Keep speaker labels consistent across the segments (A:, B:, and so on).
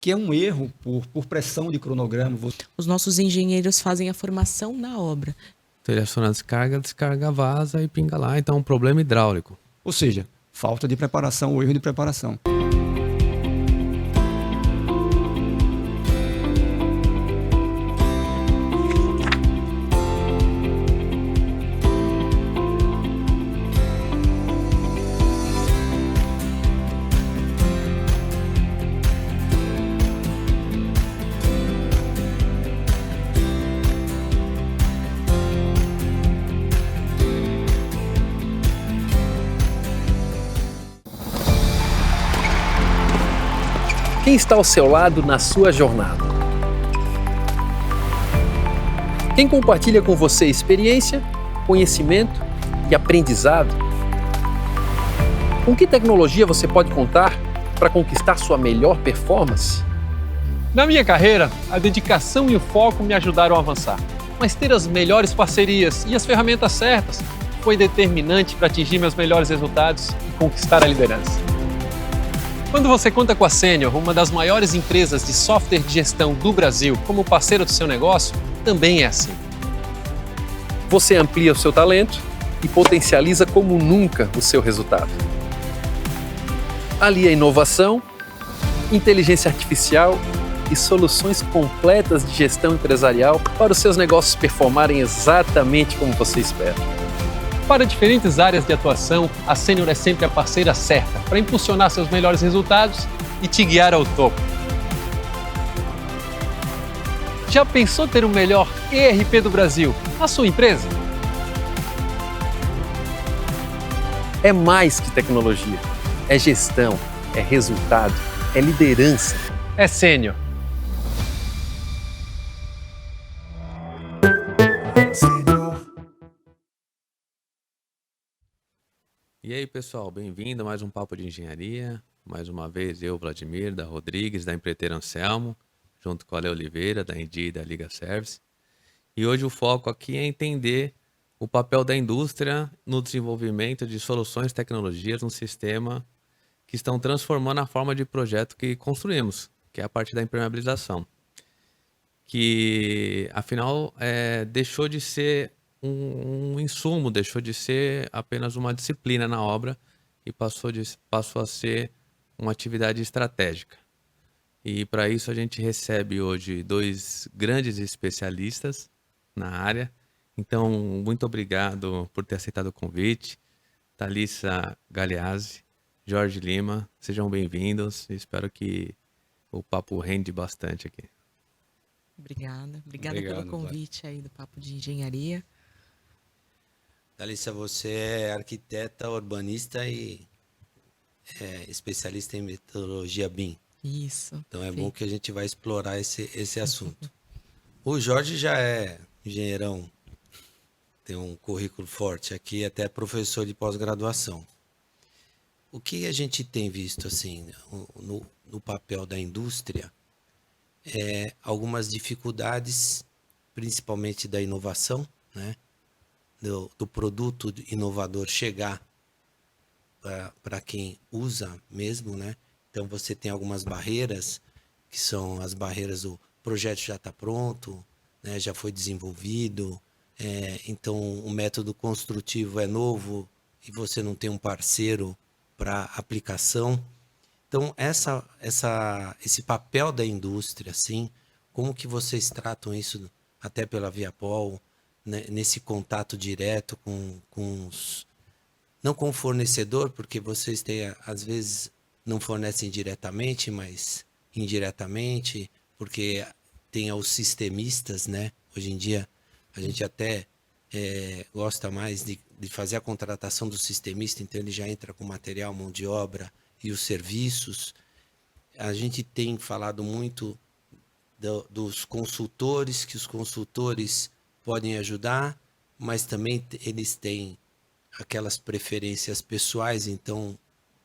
A: que é um erro por pressão de cronograma.
B: Os nossos engenheiros fazem a formação na obra.
C: Então ele aciona a descarga vaza e pinga lá, então é um problema hidráulico.
A: Ou seja, falta de preparação ou erro de preparação.
D: Quem está ao seu lado na sua jornada? Quem compartilha com você experiência, conhecimento e aprendizado? Com que tecnologia você pode contar para conquistar sua melhor performance?
E: Na minha carreira, a dedicação e o foco me ajudaram a avançar. Mas ter as melhores parcerias e as ferramentas certas foi determinante para atingir meus melhores resultados e conquistar a liderança. Quando você conta com a Senior, uma das maiores empresas de software de gestão do Brasil, como parceiro do seu negócio, também é assim.
D: Você amplia o seu talento e potencializa como nunca o seu resultado. Alia inovação, inteligência artificial e soluções completas de gestão empresarial para os seus negócios performarem exatamente como você espera.
E: Para diferentes áreas de atuação, a Senior é sempre a parceira certa para impulsionar seus melhores resultados e te guiar ao topo. Já pensou ter o melhor ERP do Brasil na sua empresa?
D: É mais que tecnologia, é gestão, é resultado, é liderança.
E: É Senior.
C: E aí, pessoal, bem-vindo a mais um Papo de Engenharia. Mais uma vez, eu, Vladimir, da Rodrigues, da Empreiteira Anselmo, junto com a Lê Oliveira, da Endi e da Liga Service. E hoje o foco aqui é entender o papel da indústria no desenvolvimento de soluções, tecnologias no sistema que estão transformando a forma de projeto que construímos, que é a parte da impermeabilização. Que, afinal, deixou de ser um insumo, deixou de ser apenas uma disciplina na obra e passou a ser uma atividade estratégica. E para isso a gente recebe hoje dois grandes especialistas na área. Então, muito obrigado por ter aceitado o convite. Thalissa Galeazzi, Jorge Lima, sejam bem-vindos. Espero que o papo rende bastante aqui.
B: Obrigada pelo convite aí do Papo de Engenharia.
F: Thalissa, você é arquiteta, urbanista e especialista em metodologia BIM.
B: Isso.
F: Então é bom que a gente vai explorar esse assunto. O Jorge já é engenheirão, tem um currículo forte aqui, até professor de pós-graduação. O que a gente tem visto assim no papel da indústria é algumas dificuldades, principalmente da inovação, né? Do produto inovador chegar para quem usa mesmo, né? Então você tem algumas barreiras, que são as barreiras do projeto já está pronto, né? Já foi desenvolvido, então o método construtivo é novo e você não tem um parceiro para aplicação. Então esse papel da indústria, assim, como que vocês tratam isso até pela Viapol, né, nesse contato direto com os... Não com o fornecedor, porque vocês têm, às vezes, não fornecem diretamente, mas indiretamente, porque tem os sistemistas, né? Hoje em dia, a gente até gosta mais de fazer a contratação do sistemista, então ele já entra com material, mão de obra e os serviços. A gente tem falado muito dos consultores, que os consultores podem ajudar, mas também eles têm aquelas preferências pessoais, então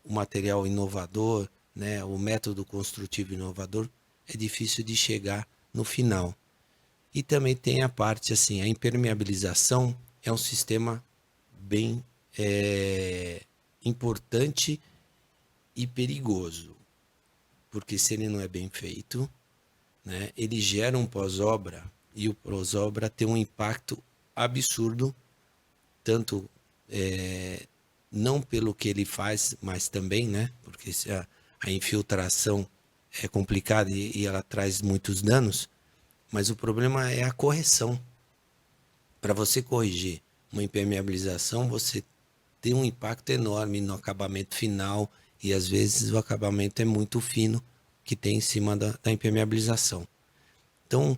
F: o material inovador, né, o método construtivo inovador é difícil de chegar no final. E também tem a parte assim, a impermeabilização é um sistema bem importante e perigoso, porque se ele não é bem feito, né, ele gera um pós-obra, e o pós-obra tem um impacto absurdo, tanto não pelo que ele faz, mas também, né, porque se a infiltração é complicada e ela traz muitos danos, mas o problema é a correção. Para você corrigir uma impermeabilização, você tem um impacto enorme no acabamento final, e às vezes o acabamento é muito fino que tem em cima da impermeabilização. Então,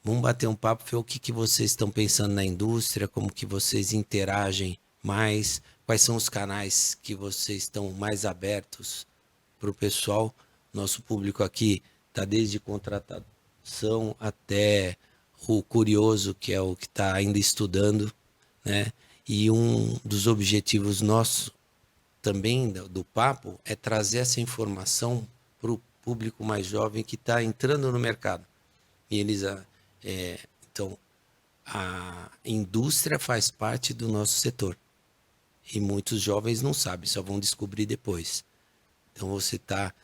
F: vamos bater um papo, ver o que vocês estão pensando na indústria, como que vocês interagem mais, quais são os canais que vocês estão mais abertos para o pessoal. Nosso público aqui está desde contratação até o curioso, que é o que está ainda estudando, né? E um dos objetivos nossos também do papo é trazer essa informação para o público mais jovem que está entrando no mercado. E eles, então, a indústria faz parte do nosso setor. E muitos jovens não sabem, só vão descobrir depois. Então você está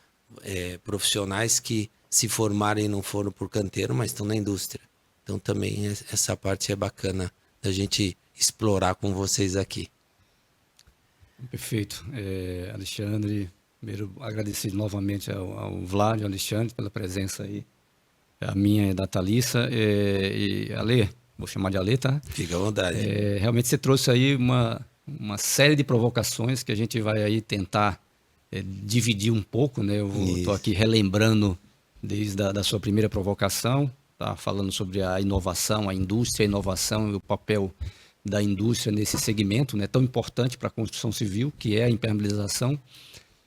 F: profissionais que se formarem não foram por canteiro, mas estão na indústria. Então também essa parte é bacana da gente explorar com vocês aqui.
A: Perfeito. Alexandre, primeiro agradecer novamente ao Vlad e ao Alexandre pela presença aí. A minha é da Thalissa. E Ale, vou chamar de Ale, tá?
F: Fica à vontade.
A: Realmente você trouxe aí uma série de provocações que a gente vai aí tentar dividir um pouco, né? Eu estou aqui relembrando desde da sua primeira provocação, tá? Falando sobre a inovação, a indústria, a inovação e o papel da indústria nesse segmento, né, tão importante para a construção civil, que é a impermeabilização.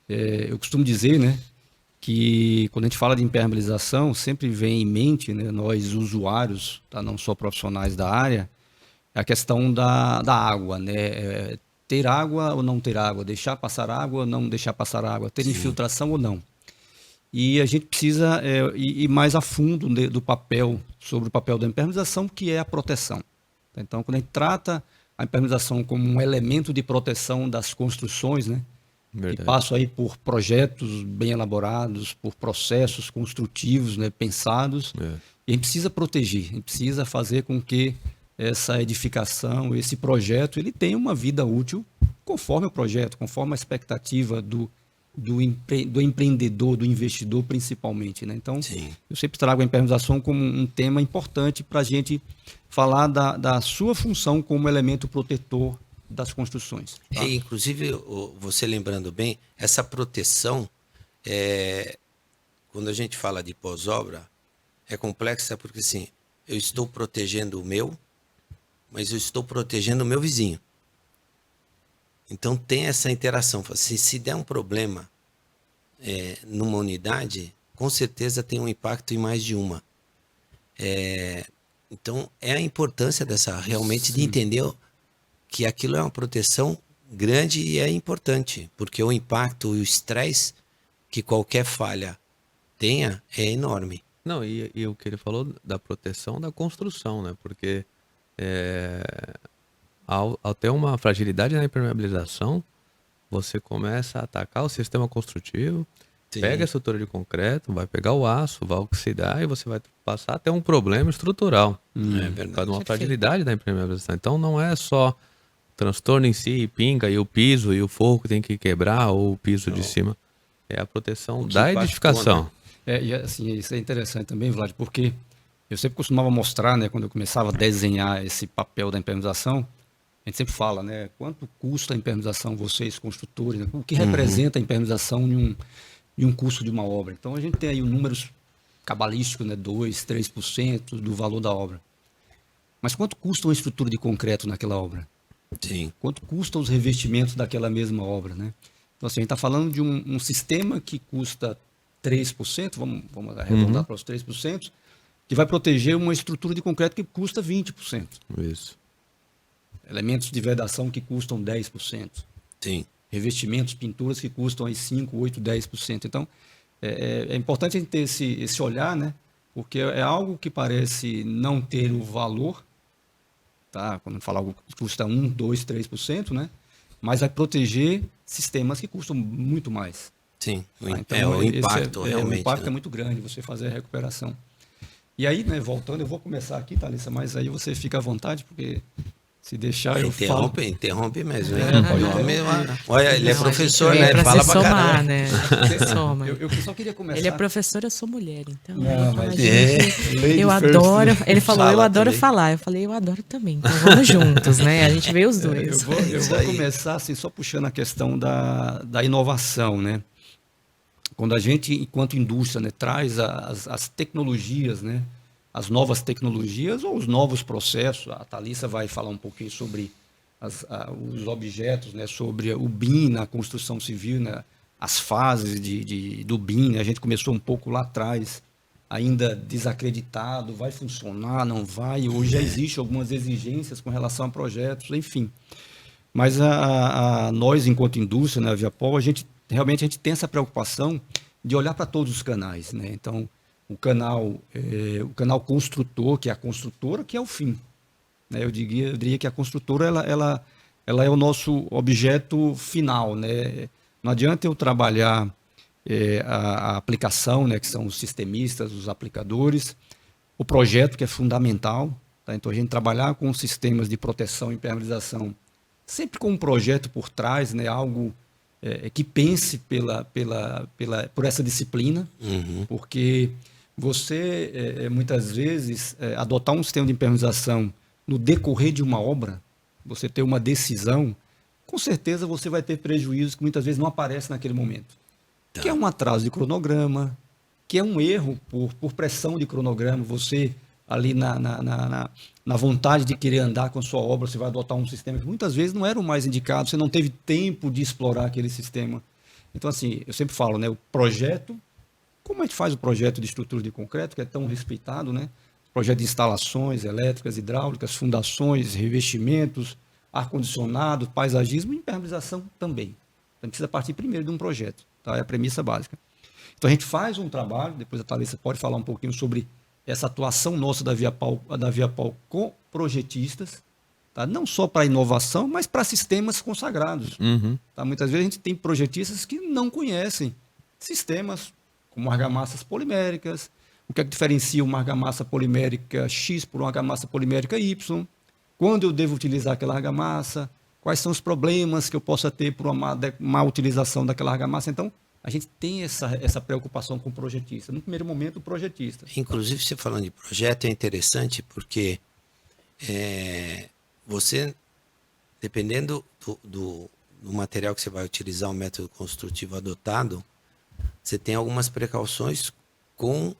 A: Eu costumo dizer, né, que quando a gente fala de impermeabilização, sempre vem em mente, né, nós usuários, tá, não só profissionais da área, a questão da água, né, ter água ou não ter água, deixar passar água ou não deixar passar água, ter infiltração ou não. E a gente precisa ir mais a fundo sobre o papel da impermeabilização, que é a proteção. Então, quando a gente trata a impermeabilização como um elemento de proteção das construções, né, que passam aí por projetos bem elaborados, por processos construtivos, né, pensados, e a gente precisa proteger, a gente precisa fazer com que essa edificação, esse projeto, ele tenha uma vida útil conforme o projeto, conforme a expectativa do empreendedor, do investidor principalmente, né? Então, eu sempre trago a impermeabilização como um tema importante para a gente falar da sua função como elemento protetor das construções. Tá?
F: Inclusive, você lembrando bem, essa proteção, quando a gente fala de pós-obra, é complexa porque, assim, eu estou protegendo o meu, mas eu estou protegendo o meu vizinho. Então tem essa interação. Se der um problema numa unidade, com certeza tem um impacto em mais de uma. Então é a importância realmente de entender que aquilo é uma proteção grande e é importante, porque o impacto e o estresse que qualquer falha tenha é enorme.
C: Não, e o que ele falou da proteção da construção, né? Porque ao ter uma fragilidade na impermeabilização, você começa a atacar o sistema construtivo, pega a estrutura de concreto, vai pegar o aço, vai oxidar e você vai passar até um problema estrutural.
F: É verdade.
C: Por causa de uma fragilidade da impermeabilização. Então não é só o transtorno em si, pinga, e o piso e o forro que tem que quebrar, ou o piso de cima. É a proteção da edificação.
A: Né? E assim, isso é interessante também, Vlad, porque eu sempre costumava mostrar, né, quando eu começava a desenhar esse papel da impermeabilização, a gente sempre fala, né, quanto custa a impermeabilização, vocês, construtores, né, o que representa a impermeabilização em um custo de uma obra. Então, a gente tem aí números cabalísticos, né, 2%, 3% do valor da obra. Mas quanto custa uma estrutura de concreto naquela obra?
F: Sim.
A: Quanto custam os revestimentos daquela mesma obra, né? Então, assim, a gente está falando de um sistema que custa 3%, vamos arredondar para os 3%, que vai proteger uma estrutura de concreto que custa 20%.
C: Isso.
A: Elementos de vedação que custam 10%.
F: Sim.
A: Revestimentos, pinturas que custam aí 5%, 8%, 10%. Então, é importante a gente ter esse olhar, né? Porque é algo que parece não ter o valor, tá? Quando fala algo que custa 1%, 2%, 3%, né? Mas vai proteger sistemas que custam muito mais.
F: Sim,
A: Então,
F: o impacto realmente.
A: O impacto é muito grande você fazer a recuperação. E aí, né, voltando, eu vou começar aqui, Thalissa, mas aí você fica à vontade, porque se deixar eu falo.
F: Interrompe mesmo. Hein?
A: Olha,
F: ele é professor, né?
B: Ele
F: fala
B: pra
F: caramba.
B: somar, né?
A: Eu só queria começar.
B: Ele é professor, eu sou mulher, então.
A: Não, mas
B: eu adoro. Ele falou, eu adoro falar. Eu falei, eu adoro também. Então vamos juntos, né? A gente veio os dois.
A: Eu vou começar assim, só puxando a questão da inovação, né? Quando a gente, enquanto indústria, né, traz as tecnologias, né, as novas tecnologias ou os novos processos, a Thalissa vai falar um pouquinho sobre os objetos, né, sobre o BIM na construção civil, né, as fases do BIM, né, a gente começou um pouco lá atrás, ainda desacreditado, vai funcionar, não vai, hoje já existem algumas exigências com relação a projetos, enfim. Mas nós, enquanto indústria, na Viapol, realmente a gente tem essa preocupação de olhar para todos os canais, né? Então, o canal construtor, que é a construtora, que é o fim, né? Eu diria que a construtora ela é o nosso objeto final, né? Não adianta eu trabalhar a aplicação, né? Que são os sistemistas, os aplicadores, o projeto, que é fundamental, tá? Então, a gente trabalhar com sistemas de proteção e impermeabilização, sempre com um projeto por trás, né? Algo que pense por essa disciplina, porque você, muitas vezes, adotar um sistema de impermeabilização no decorrer de uma obra, você ter uma decisão, com certeza você vai ter prejuízos que muitas vezes não aparecem naquele momento. Tá. Que é um atraso de cronograma, que é um erro por pressão de cronograma, você ali na vontade de querer andar com a sua obra, você vai adotar um sistema que muitas vezes não era o mais indicado, você não teve tempo de explorar aquele sistema. Então, assim, eu sempre falo, né, o projeto, como a gente faz o projeto de estrutura de concreto, que é tão respeitado, né? Projeto de instalações elétricas, hidráulicas, fundações, revestimentos, ar-condicionado, paisagismo e impermeabilização também. Então, precisa partir primeiro de um projeto, tá? É a premissa básica. Então, a gente faz um trabalho, depois a Thalissa pode falar um pouquinho sobre essa atuação nossa da Viapol com projetistas, tá? Não só para inovação, mas para sistemas consagrados. Tá? Muitas vezes a gente tem projetistas que não conhecem sistemas como argamassas poliméricas, o que é que diferencia uma argamassa polimérica X por uma argamassa polimérica Y, quando eu devo utilizar aquela argamassa, quais são os problemas que eu possa ter por uma má utilização daquela argamassa. Então, a gente tem essa preocupação com o projetista. No primeiro momento, o projetista.
F: Inclusive, você falando de projeto, é interessante porque você, dependendo do material que você vai utilizar, o método construtivo adotado, você tem algumas precauções com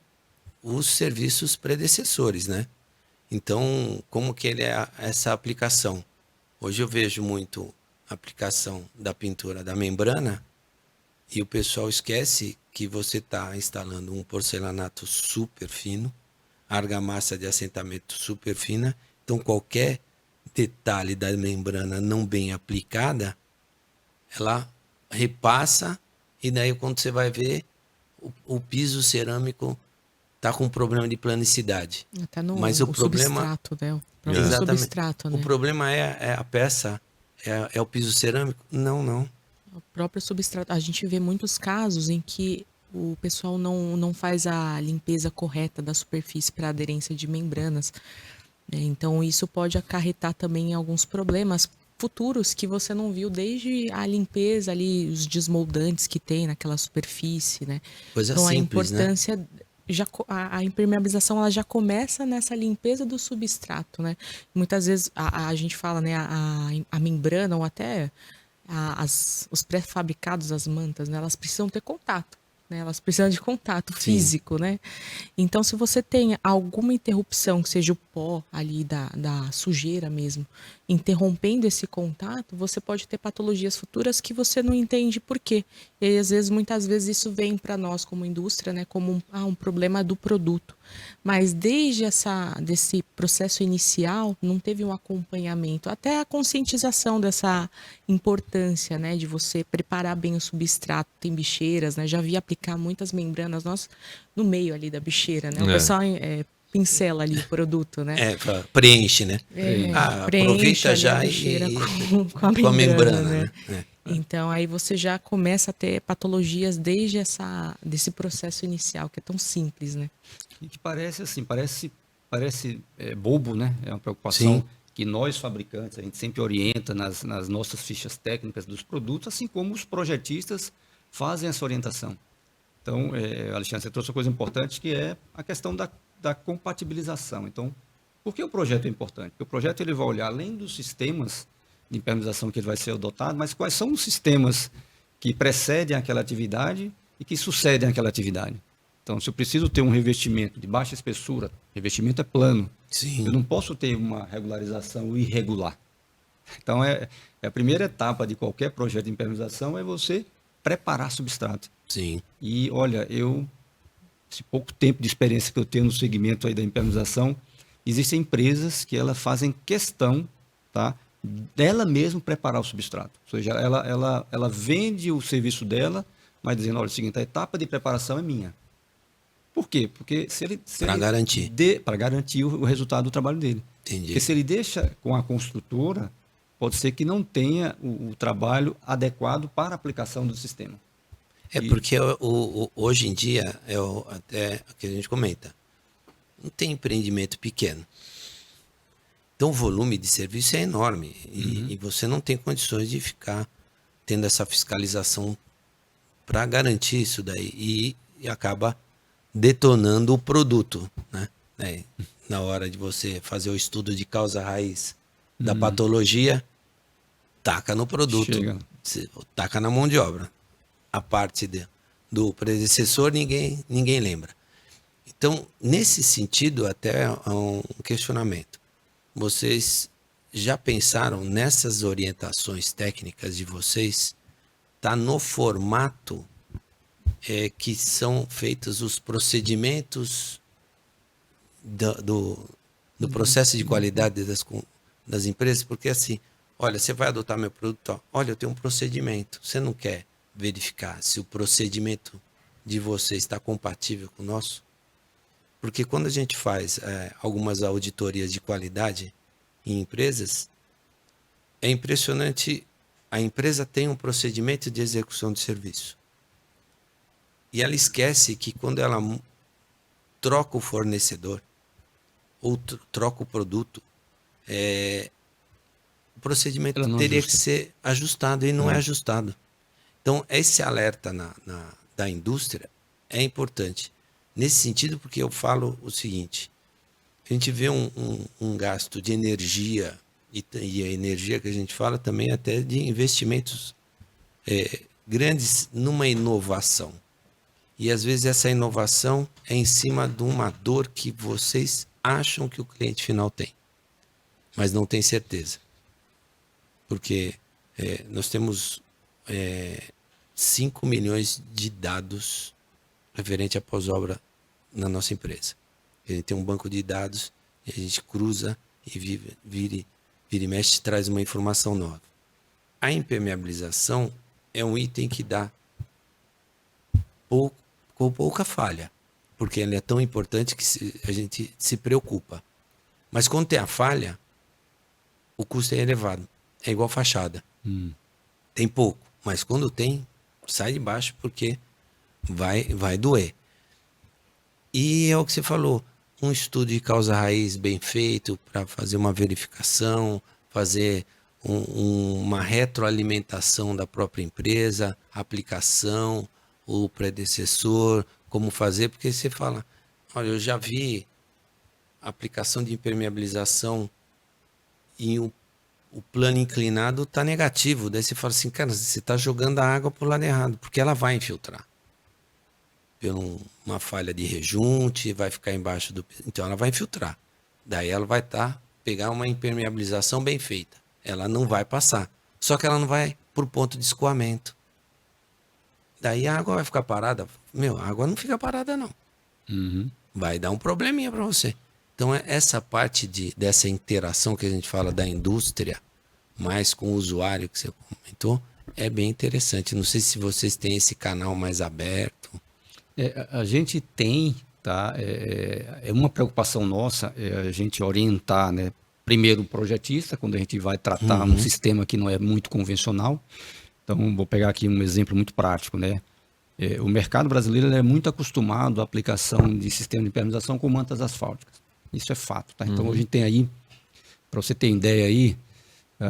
F: os serviços predecessores, né? Então, como que ele é essa aplicação? Hoje eu vejo muito a aplicação da pintura da membrana, e o pessoal esquece que você está instalando um porcelanato super fino, argamassa de assentamento super fina, então qualquer detalhe da membrana não bem aplicada, ela repassa, e daí quando você vai ver, o piso cerâmico está com problema de planicidade.
B: Tá no substrato, né?
F: Exatamente.
B: Substrato, né?
F: O problema é a peça, é o piso cerâmico? Não.
B: O próprio substrato. A gente vê muitos casos em que o pessoal não faz a limpeza correta da superfície para aderência de membranas. Então, isso pode acarretar também alguns problemas futuros que você não viu desde a limpeza ali, os desmoldantes que tem naquela superfície, né?
F: Coisa
B: então,
F: simples,
B: a importância... Né? A impermeabilização ela já começa nessa limpeza do substrato, né? Muitas vezes a gente fala, né, a membrana ou até os pré-fabricados, as mantas, né, elas precisam ter contato, né? Elas precisam de contato físico, né? Então, se você tem alguma interrupção, que seja o pó ali da sujeira mesmo, interrompendo esse contato, você pode ter patologias futuras que você não entende por quê. E aí, às vezes, muitas vezes isso vem para nós como indústria, né, como um problema do produto. Mas desde desse processo inicial, não teve um acompanhamento, até a conscientização dessa importância, né, de você preparar bem o substrato. Tem bicheiras, né, já vi aplicar muitas membranas no meio ali da bicheira, né? O pessoal pincela ali o produto, né?
F: Preenche, né?
B: Preenche
F: aproveita já
B: com a membrana, né? Então, aí você já começa a ter patologias desde desse processo inicial, que é tão simples, né?
A: E que parece assim, parece bobo, né? É uma preocupação que nós fabricantes, a gente sempre orienta nas nossas fichas técnicas dos produtos, assim como os projetistas fazem essa orientação. Então, Alexandre, você trouxe uma coisa importante que é a questão da compatibilização. Então, por que o projeto é importante? Porque o projeto ele vai olhar além dos sistemas de impermeabilização que ele vai ser adotado, mas quais são os sistemas que precedem aquela atividade e que sucedem aquela atividade. Então, se eu preciso ter um revestimento de baixa espessura, revestimento é plano, eu não posso ter uma regularização irregular. Então, a primeira etapa de qualquer projeto de impermeabilização é você preparar substrato.
F: Sim.
A: E, olha, esse pouco tempo de experiência que eu tenho no segmento aí da impermeabilização, existem empresas que elas fazem questão, tá, dela mesmo preparar o substrato. Ou seja, ela vende o serviço dela, mas dizendo, olha, é o seguinte, a etapa de preparação é minha. Por quê? Porque
F: para garantir.
A: Para garantir o resultado do trabalho dele.
F: Entendi.
A: Porque se ele deixa com a construtora, pode ser que não tenha o trabalho adequado para a aplicação do sistema.
F: Porque hoje em dia, até o que a gente comenta, não tem empreendimento pequeno. Então o volume de serviço é enorme e você não tem condições de ficar tendo essa fiscalização para garantir isso daí e acaba detonando o produto, né? Na hora de você fazer o estudo de causa raiz da patologia, taca no produto, taca na mão de obra. A parte do predecessor ninguém lembra. Então, nesse sentido, até há um questionamento. Vocês já pensaram nessas orientações técnicas de vocês? Está no formato que são feitos os procedimentos do processo de qualidade das empresas? Porque assim, olha, você vai adotar meu produto, ó, olha, eu tenho um procedimento, você não quer verificar se o procedimento de você está compatível com o nosso? Porque quando a gente faz algumas auditorias de qualidade em empresas, é impressionante, a empresa tem um procedimento de execução de serviço. E ela esquece que quando ela troca o fornecedor ou troca o produto, o procedimento teria que ser ajustado e não é ajustado. Então, esse alerta da indústria é importante. Nesse sentido, porque eu falo o seguinte, a gente vê um gasto de energia, e a energia que a gente fala também até de investimentos grandes numa inovação. E às vezes essa inovação é em cima de uma dor que vocês acham que o cliente final tem, mas não tem certeza. Porque nós temos 5 milhões de dados referente à pós-obra na nossa empresa. A gente tem um banco de dados e a gente cruza e vira e mexe, traz uma informação nova. A impermeabilização é um item que dá com pouca falha, porque ele é tão importante que a gente se preocupa. Mas quando tem a falha, o custo é elevado. É igual fachada. Tem pouco, mas quando tem, sai de baixo porque vai doer. E é o que você falou, um estudo de causa raiz bem feito para fazer uma verificação, fazer uma retroalimentação da própria empresa, aplicação, o predecessor, como fazer, porque você fala, olha, eu já vi aplicação de impermeabilização e o plano inclinado está negativo. Daí você fala assim, cara, você está jogando a água para o lado errado, porque ela vai infiltrar. Por uma falha de rejunte, vai ficar embaixo do... Então ela vai infiltrar. Daí ela vai pegar uma impermeabilização bem feita. Ela não vai passar. Só que ela não vai por ponto de escoamento. Daí a água vai ficar parada. A água não fica parada, não. Vai dar um probleminha para você. Então, essa parte dessa interação que a gente fala da indústria, mais com o usuário que você comentou, é bem interessante. Não sei se vocês têm esse canal mais aberto.
A: A gente tem, tá? É uma preocupação nossa, a gente orientar, né? Primeiro o projetista, quando a gente vai tratar um sistema que não é muito convencional, Então, vou pegar aqui um exemplo muito prático, né? O mercado brasileiro é muito acostumado à aplicação de sistema de impermeabilização com mantas asfálticas. Isso é fato, tá? Então, hoje tem aí, para você ter ideia aí,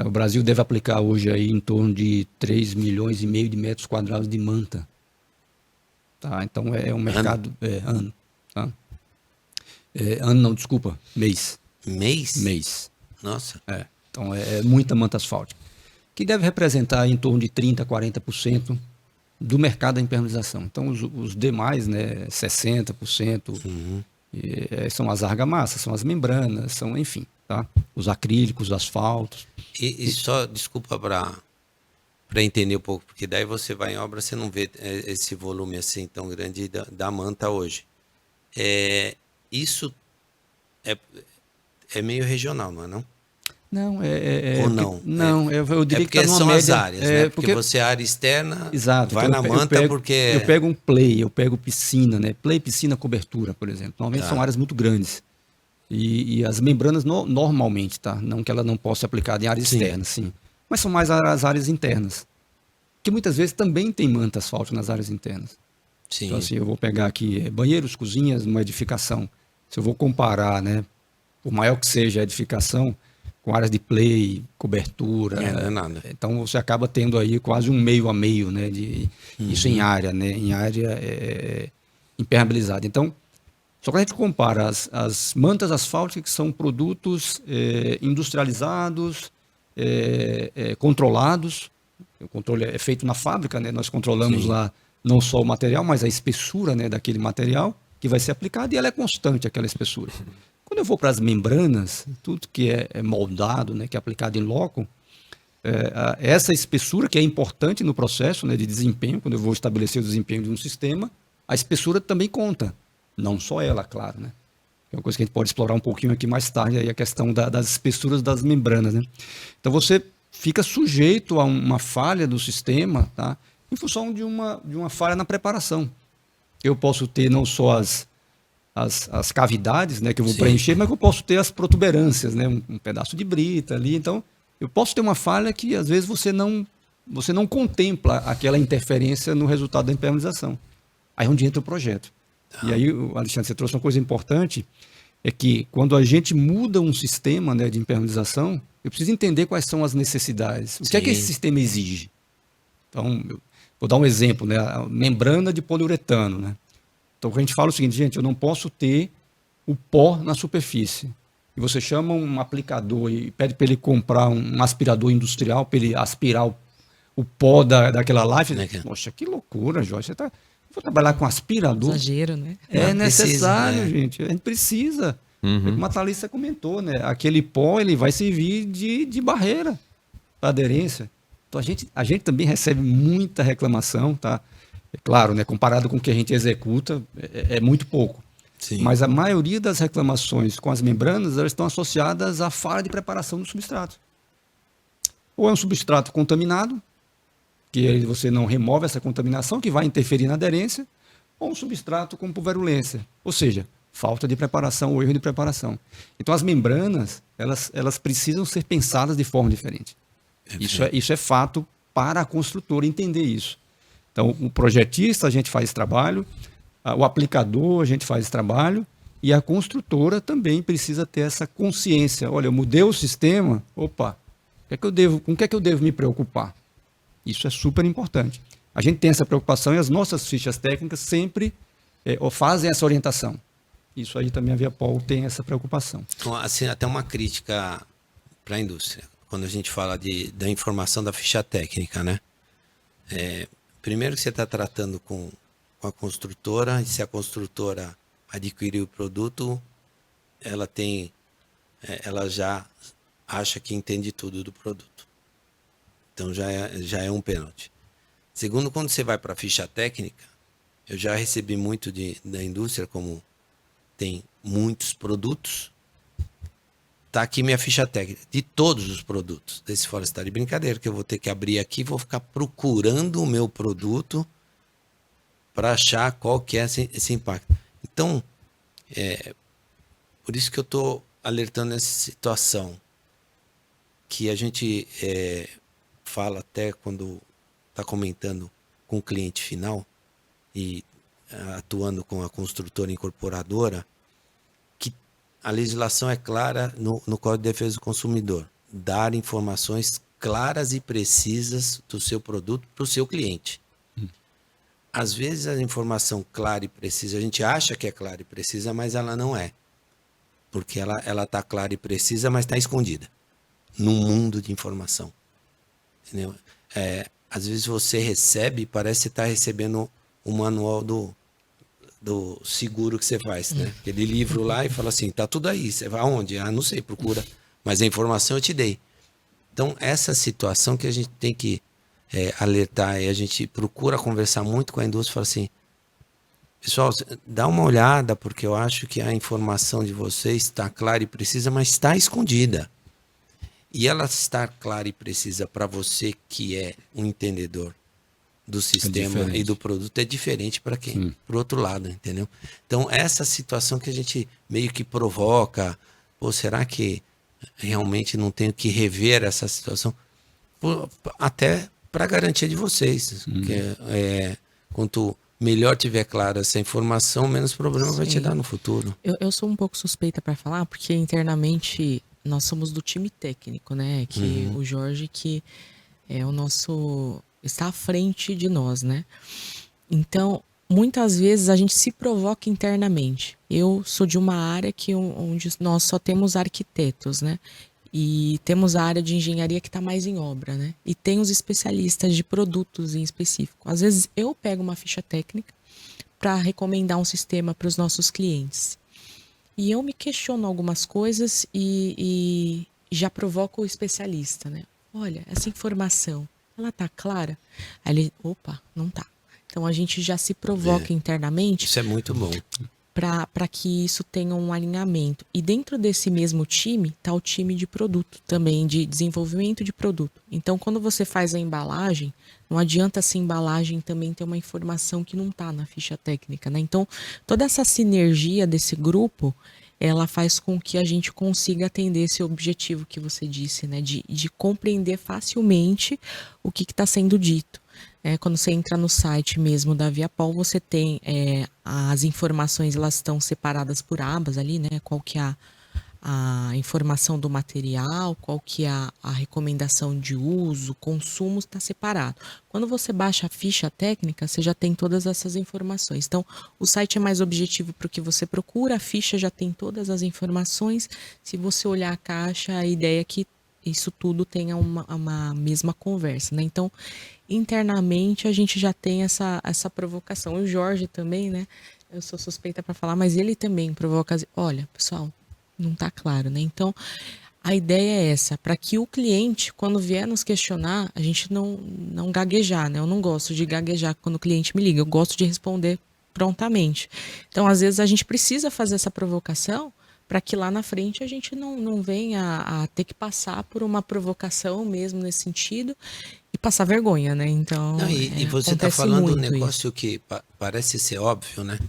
A: o Brasil deve aplicar hoje aí em torno de 3,5 milhões de metros quadrados de manta. Tá? Então, é um mercado... ano, tá? Ano não, desculpa, mês.
F: Mês?
A: Mês.
F: Nossa.
A: Então, é muita manta asfáltica, que deve representar em torno de 30% a 40% do mercado da impermeabilização. Então, os demais, né, 60%, são as argamassas, são as membranas, são, enfim, tá? Os acrílicos, os asfaltos.
F: E só, desculpa para entender um pouco, porque daí você vai em obra, você não vê esse volume assim tão grande da manta hoje. Isso é meio regional, não é não?
A: Não,
F: Ou não?
A: Não, eu diria que
F: porque
A: está numa
F: são
A: média,
F: as áreas, né? Porque você área externa,
A: exato,
F: vai
A: então
F: na manta porque...
A: Eu pego um play, eu pego piscina, né? Play, piscina, cobertura, por exemplo. Normalmente são áreas muito grandes. E as membranas normalmente, tá? Não que ela não possa ser aplicada em área externa, sim. Mas são mais as áreas internas. Que muitas vezes também tem manta asfáltica nas áreas internas.
F: Sim.
A: Então, assim, eu vou pegar aqui banheiros, cozinhas, numa edificação. Se eu vou comparar, né? Por maior que seja a edificação, com áreas de play, cobertura.
F: Não é nada.
A: Então você acaba tendo aí quase um meio a meio, né? Isso em área, né? Em área impermeabilizada. Então, só que a gente compara as mantas asfálticas, que são produtos industrializados, controlados. O controle é feito na fábrica, né? Nós controlamos lá não só o material, mas a espessura, né, daquele material que vai ser aplicado, e ela é constante, aquela espessura. Quando eu vou para as membranas, tudo que é moldado, né, que é aplicado em loco, essa espessura, que é importante no processo, né, de desempenho, quando eu vou estabelecer o desempenho de um sistema, a espessura também conta. Não só ela, claro, né? É uma coisa que a gente pode explorar um pouquinho aqui mais tarde, aí a questão das espessuras das membranas, né? Então você fica sujeito a uma falha do sistema, tá? Em função de uma falha na preparação. Eu posso ter não só as cavidades, né, que eu vou preencher, mas eu posso ter as protuberâncias, né, um pedaço de brita ali. Então, eu posso ter uma falha que às vezes você não contempla aquela interferência no resultado da impermeabilização. Aí é onde entra o projeto. E aí, Alexandre, você trouxe uma coisa importante, é que quando a gente muda um sistema, né, de impermeabilização, eu preciso entender quais são as necessidades. O que é que esse sistema exige? Então, vou dar um exemplo, né, a membrana de poliuretano, né? Então, a gente fala o seguinte, gente, eu não posso ter o pó na superfície. E você chama um aplicador e pede para ele comprar um aspirador industrial para ele aspirar o pó daquela life. Poxa, que loucura, Jorge. Vou trabalhar com aspirador.
B: Exagero, né?
A: É necessário, gente. A gente precisa. Como a Thalissa comentou, né? Aquele pó ele vai servir de barreira para aderência. Então, a gente também recebe muita reclamação, tá? É claro, né, comparado com o que a gente executa, é muito pouco.
F: Sim.
A: Mas a maioria das reclamações com as membranas, elas estão associadas à falha de preparação do substrato. Ou é um substrato contaminado, que aí você não remove essa contaminação, que vai interferir na aderência, ou um substrato com pulverulência. Ou seja, falta de preparação ou erro de preparação. Então as membranas, elas precisam ser pensadas de forma diferente. Isso é fato para a construtora entender isso. Então, o projetista, a gente faz esse trabalho, o aplicador, a gente faz esse trabalho, e a construtora também precisa ter essa consciência. Olha, eu mudei o sistema, opa, com o que é que eu devo me preocupar? Isso é super importante. A gente tem essa preocupação e as nossas fichas técnicas sempre fazem essa orientação. Isso aí também a Viapol tem essa preocupação.
F: Então, assim, até uma crítica para a indústria, quando a gente fala da informação da ficha técnica, né? Primeiro que você está tratando com a construtora, e se a construtora adquirir o produto, ela já acha que entende tudo do produto. Então já é um pênalti. Segundo, quando você vai para a ficha técnica, eu já recebi muito da indústria, como tem muitos produtos, tá aqui minha ficha técnica de todos os produtos. Desse fora está de brincadeira, que eu vou ter que abrir aqui e vou ficar procurando o meu produto para achar qual que é esse impacto. Então, por isso que eu estou alertando essa situação, que a gente fala até quando está comentando com o cliente final e atuando com a construtora incorporadora, que a legislação é clara no Código de Defesa do Consumidor. Dar informações claras e precisas do seu produto para o seu cliente. Às vezes a informação clara e precisa, a gente acha que é clara e precisa, mas ela não é. Porque ela está clara e precisa, mas está escondida num mundo de informação. Entendeu? Às vezes você recebe, parece que você está recebendo o manual do seguro que você faz, né? Aquele livro lá e fala assim, tá tudo aí, você vai aonde? Não sei, procura. Mas a informação eu te dei. Então, essa situação que a gente tem que alertar, e a gente procura conversar muito com a indústria, fala assim, pessoal, dá uma olhada, porque eu acho que a informação de vocês está clara e precisa, mas está escondida. E ela estar clara e precisa para você que é um entendedor do sistema e do produto é diferente para quem? Para o outro lado, entendeu? Então, essa situação que a gente meio que provoca, pô, será que realmente não tenho que rever essa situação? Pô, até para garantia de vocês. Que, quanto melhor tiver clara essa informação, menos problema vai te dar no futuro.
B: Eu sou um pouco suspeita para falar, porque internamente nós somos do time técnico, né? Que o Jorge, que é o nosso... está à frente de nós, né? Então, muitas vezes a gente se provoca internamente. Eu sou de uma área onde nós só temos arquitetos, né? E temos a área de engenharia que está mais em obra, né? E tem os especialistas de produtos em específico. Às vezes eu pego uma ficha técnica para recomendar um sistema para os nossos clientes. E eu me questiono algumas coisas e já provoco o especialista, né? Olha, essa informação, ela tá clara? Aí ele, opa, não tá. Então a gente já se provoca internamente.
F: Isso é muito bom.
B: Para que isso tenha um alinhamento. E dentro desse mesmo time, tá o time de produto também, de desenvolvimento de produto. Então, quando você faz a embalagem, não adianta essa embalagem também ter uma informação que não tá na ficha técnica, né? Então, toda essa sinergia desse grupo, ela faz com que a gente consiga atender esse objetivo que você disse, né? De compreender facilmente o que está sendo dito. Quando você entra no site mesmo da Viapol, você tem as informações, elas estão separadas por abas ali, né? Qual que é a informação do material, qual que é a recomendação de uso, consumo, está separado. Quando você baixa a ficha técnica, você já tem todas essas informações. Então, o site é mais objetivo para o que você procura, a ficha já tem todas as informações. Se você olhar a caixa, a ideia é que isso tudo tenha uma mesma conversa, né? Então, internamente, a gente já tem essa provocação. O Jorge também, né? Eu sou suspeita para falar, mas ele também provoca. Olha, pessoal, não tá claro, né? Então, a ideia é essa, para que o cliente, quando vier nos questionar, a gente não gaguejar, né? Eu não gosto de gaguejar quando o cliente me liga, eu gosto de responder prontamente. Então, às vezes, a gente precisa fazer essa provocação para que lá na frente a gente não venha a ter que passar por uma provocação mesmo nesse sentido e passar vergonha, né? Então,
F: e você está falando um negócio que parece ser óbvio, né?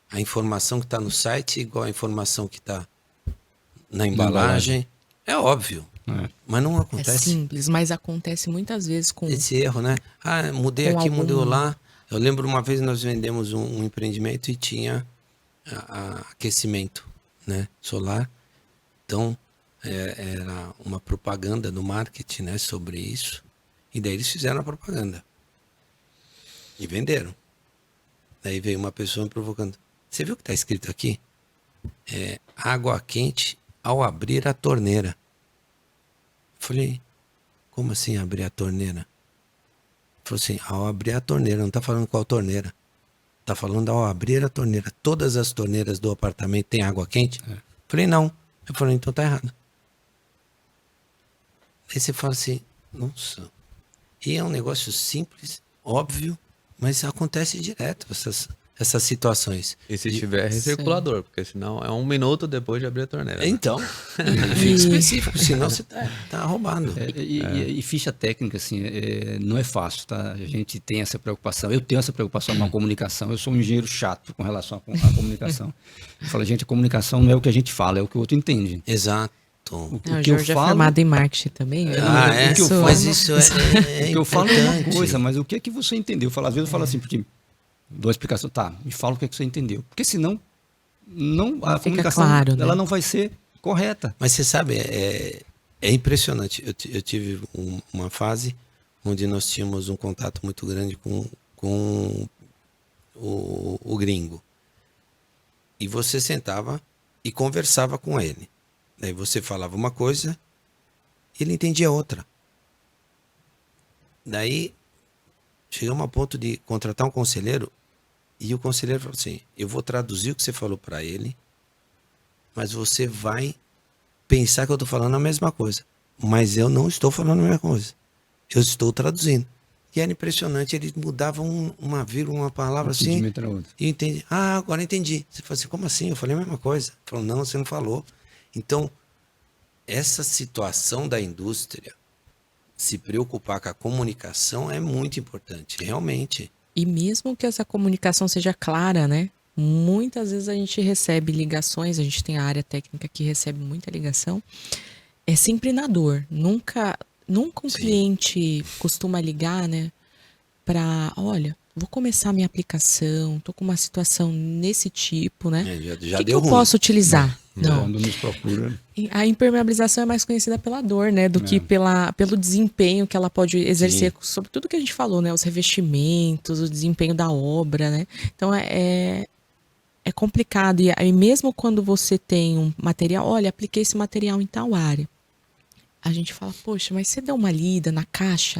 F: A informação que está no site igual a informação que está na embalagem. É óbvio, mas não acontece.
B: É simples, mas acontece muitas vezes com...
F: Esse erro, né? Mudei aqui, mudei lá. Eu lembro uma vez nós vendemos um empreendimento e tinha aquecimento, né, solar. Então, era uma propaganda no marketing, né, sobre isso. E daí eles fizeram a propaganda. E venderam. Daí veio uma pessoa me provocando. Você viu o que está escrito aqui? Água quente ao abrir a torneira. Eu falei, como assim abrir a torneira? Ele falou assim, ao abrir a torneira, não está falando qual torneira. Está falando ao abrir a torneira. Todas as torneiras do apartamento têm água quente? Eu falei, não. Eu falei, então tá errado. Aí você fala assim, nossa. E é um negócio simples, óbvio, mas acontece direto essas situações.
C: E se tiver recirculador, porque senão é 1 minuto depois de abrir a torneira.
F: Então, fica específico, senão você tá roubando.
A: E ficha técnica, assim, não é fácil, tá? A gente tem essa preocupação, eu tenho essa preocupação com a comunicação, eu sou um engenheiro chato com relação à comunicação. Eu falo, gente, a comunicação não é o que a gente fala, é o que o outro entende.
F: Exato. Exato.
B: O
A: que eu
B: Jorge é
A: falo-
B: formado em marketing também. né?
F: É,
A: o que eu falo-
F: mas isso é
A: O que eu falo é uma
F: importante.
A: coisa, mas o que é que você entendeu? Às vezes eu falo assim pro time, dou a explicação, tá, me fala o que é que você entendeu. Porque senão a
B: fica
A: comunicação
B: claro, né?
A: ela não vai ser correta.
F: Mas você sabe, é impressionante. Eu tive uma fase onde nós tínhamos um contato muito grande com o gringo. E você sentava e conversava com ele. Daí você falava uma coisa, ele entendia outra. Daí chegamos a ponto de contratar um conselheiro e o conselheiro falou assim: eu vou traduzir o que você falou para ele, mas você vai pensar que eu estou falando a mesma coisa. Mas eu não estou falando a mesma coisa. Eu estou traduzindo. E era impressionante, ele mudava uma vírgula, uma palavra assim.
A: Entendimento era outro.
F: E eu entendi. Ah, agora entendi. Você falou assim, como assim? Eu falei a mesma coisa. Ele falou, não, você não falou. Então, essa situação da indústria se preocupar com a comunicação é muito importante, realmente.
B: E mesmo que essa comunicação seja clara, né? Muitas vezes a gente recebe ligações, a gente tem a área técnica que recebe muita ligação, é sempre na dor. Nunca um
F: Sim.
B: cliente costuma ligar, né? Para, olha, vou começar minha aplicação, tô com uma situação nesse tipo, né?
F: Já
B: O que
F: deu
B: eu
F: ruim.
B: posso utilizar? Não.
A: Quando nos procura.
B: E a impermeabilização é mais conhecida pela dor, né? Do que pelo desempenho que ela pode exercer sobre tudo que a gente falou, né? Os revestimentos, o desempenho da obra, né? Então é complicado. E aí mesmo quando você tem um material, olha, apliquei esse material em tal área. A gente fala, poxa, mas você deu uma lida na caixa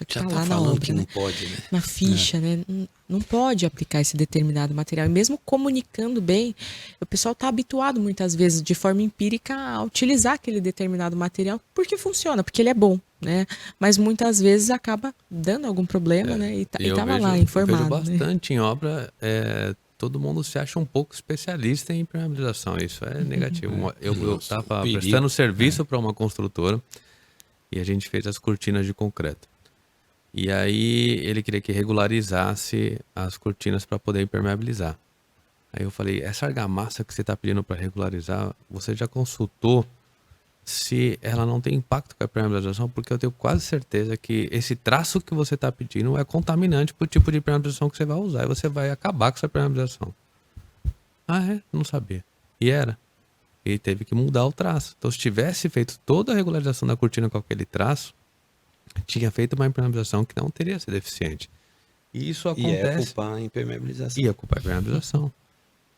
B: que
F: Já
B: tá
F: tá
B: lá na
F: falando
B: obra,
F: que
B: né?
F: não pode, né?
B: Na ficha, né? Não pode aplicar esse determinado material. E mesmo comunicando bem, o pessoal está habituado muitas vezes, de forma empírica, a utilizar aquele determinado material porque funciona, porque ele é bom, né? Mas muitas vezes acaba dando algum problema, né? E
C: eu
B: tava
C: vejo,
B: lá informado.
C: Eu vejo
B: né?
C: bastante em obra, todo mundo se acha um pouco especialista em impermeabilização. Isso é negativo. Eu estava
F: perigo.
C: prestando serviço para uma construtora e a gente fez as cortinas de concreto. E aí ele queria que regularizasse as cortinas para poder impermeabilizar. Aí eu falei, essa argamassa que você está pedindo para regularizar, você já consultou se ela não tem impacto com a impermeabilização? Porque eu tenho quase certeza que esse traço que você está pedindo é contaminante para o tipo de impermeabilização que você vai usar. E você vai acabar com essa impermeabilização. Ah, é? Não sabia. E era. E teve que mudar o traço. Então, se tivesse feito toda a regularização da cortina com aquele traço, tinha feito uma impermeabilização que não teria sido eficiente. E isso
F: E é
C: acontece...
F: culpar a impermeabilização.
C: E a culpa é a impermeabilização.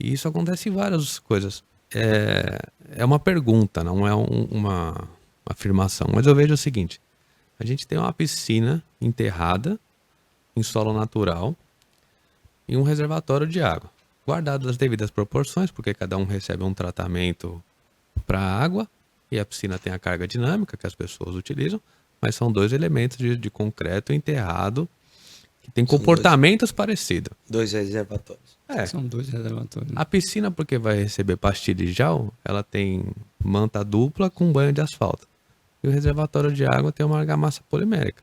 C: E isso acontece em várias coisas. É uma pergunta, não é uma afirmação. Mas eu vejo o seguinte. A gente tem uma piscina enterrada em solo natural e um reservatório de água. Guardado as devidas proporções, porque cada um recebe um tratamento para a água e a piscina tem a carga dinâmica que as pessoas utilizam, mas são dois elementos de concreto enterrado que tem
F: São
C: comportamentos parecidos.
F: 2 reservatórios.
C: São
A: São 2 reservatórios.
C: a piscina, porque vai receber pastilha e gel, ela tem manta dupla com banho de asfalto. E o reservatório de água tem uma argamassa polimérica.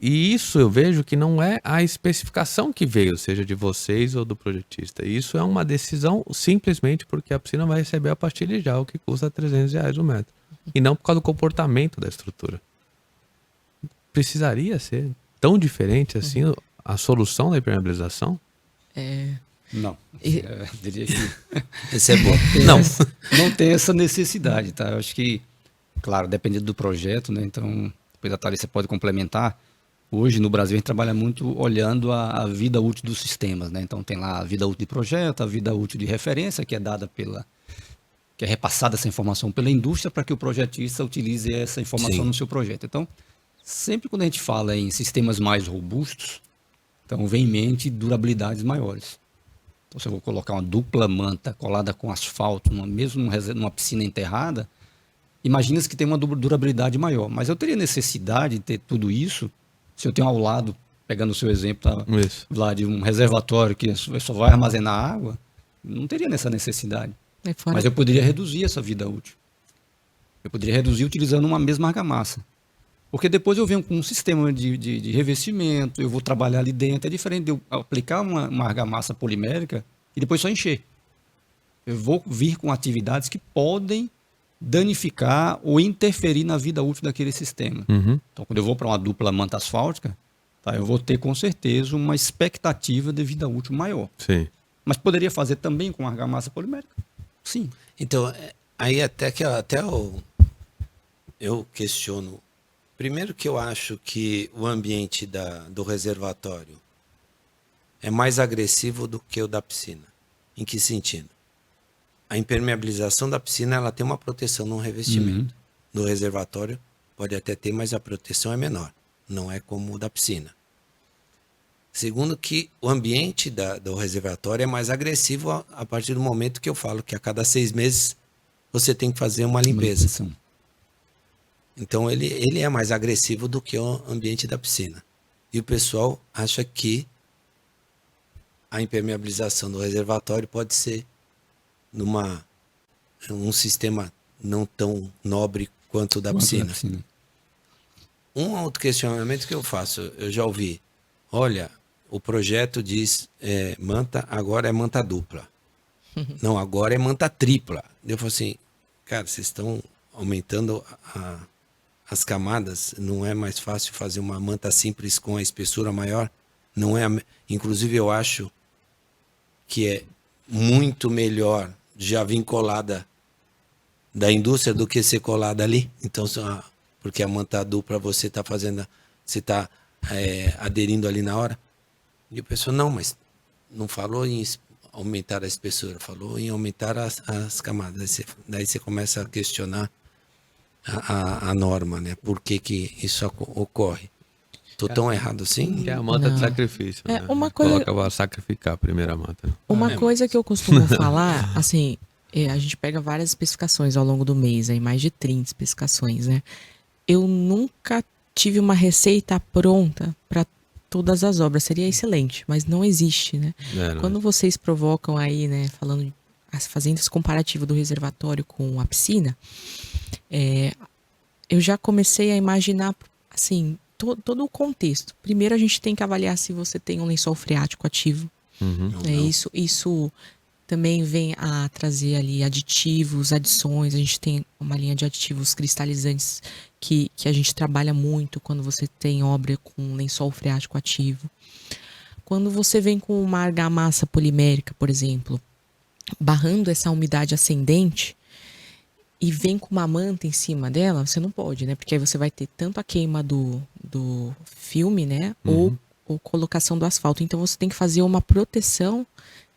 C: E isso eu vejo que não é a especificação que veio, seja de vocês ou do projetista. Isso é uma decisão simplesmente porque a piscina vai receber a pastilha de gel que custa R$300 o metro. E não por causa do comportamento da estrutura. Precisaria ser tão diferente assim a solução da impermeabilização?
A: Não.
B: E-
A: Diria que
F: Esse é bom.
A: não tem essa necessidade, tá? Eu acho que, claro, dependendo do projeto, né? Então, depois a Thalissa pode complementar. Hoje, no Brasil, a gente trabalha muito olhando a vida útil dos sistemas, né? Então, tem lá a vida útil de projeto, a vida útil de referência, que é dada que é repassada essa informação pela indústria para que o projetista utilize essa informação
F: Sim.
A: no seu projeto. Então, sempre quando a gente fala em sistemas mais robustos, então vem em mente durabilidades maiores. Então, se eu vou colocar uma dupla manta colada com asfalto, mesmo numa piscina enterrada, imagina-se que tem uma durabilidade maior. Mas eu teria necessidade de ter tudo isso se eu tenho ao lado, pegando o seu exemplo, tá,
C: Isso.
A: lá de um reservatório que só vai armazenar água, não teria essa necessidade.
B: Fora
A: Mas eu poderia reduzir essa vida útil. Eu poderia reduzir utilizando uma mesma argamassa. Porque depois eu venho com um sistema de revestimento, eu vou trabalhar ali dentro. É diferente de eu aplicar uma argamassa polimérica e depois só encher. eu vou vir com atividades que podem danificar ou interferir na vida útil daquele sistema. Então, quando eu vou para uma dupla manta asfáltica, tá, eu vou ter com certeza uma expectativa de vida útil maior.
C: Sim.
A: Mas poderia fazer também com argamassa polimérica? Sim.
F: Então, aí até eu questiono. Primeiro que eu acho que o ambiente do reservatório é mais agressivo do que o da piscina. Em que sentido? A impermeabilização da piscina ela tem uma proteção no revestimento. No reservatório pode até ter, mas a proteção é menor. Não é como o da piscina. Segundo que o ambiente do reservatório é mais agressivo a partir do momento que eu falo que a cada 6 meses você tem que fazer uma limpeza. Então ele é mais agressivo do que o ambiente da piscina. E o pessoal acha que a impermeabilização do reservatório pode ser um sistema não tão nobre quanto o da piscina. Um outro questionamento que eu faço, eu já ouvi, olha, o projeto diz manta, agora é manta dupla. Não, agora é manta tripla. Eu falo assim, cara, vocês estão aumentando as camadas, não é mais fácil fazer uma manta simples com a espessura maior? Não é, inclusive eu acho que é muito melhor já vir colada da indústria do que ser colada ali. Então, porque a manta dupla você está fazendo, você está aderindo ali na hora. E o pessoal, não, mas não falou em aumentar a espessura, falou em aumentar as camadas. Daí você começa a questionar a norma, né? Por que isso ocorre? Tô tão errado assim?
C: Que é a manta de sacrifício, né?
B: Uma coisa...
C: Coloca para sacrificar a primeira manta.
B: Uma coisa que eu costumo falar, assim, a gente pega várias especificações ao longo do mês, aí mais de 30 especificações, né? Eu nunca tive uma receita pronta para todas as obras, seria excelente, mas não existe, né? Quando vocês provocam aí, né, fazendo esse comparativo do reservatório com a piscina, eu já comecei a imaginar, assim, todo o contexto. Primeiro a gente tem que avaliar se você tem um lençol freático ativo. Isso também vem a trazer ali aditivos, adições. A gente tem uma linha de aditivos cristalizantes que a gente trabalha muito quando você tem obra com lençol freático ativo. Quando você vem com uma argamassa polimérica, por exemplo, barrando essa umidade ascendente e vem com uma manta em cima dela, você não pode, né? Porque aí você vai ter tanto a queima do filme, né? Ou colocação do asfalto. Então você tem que fazer uma proteção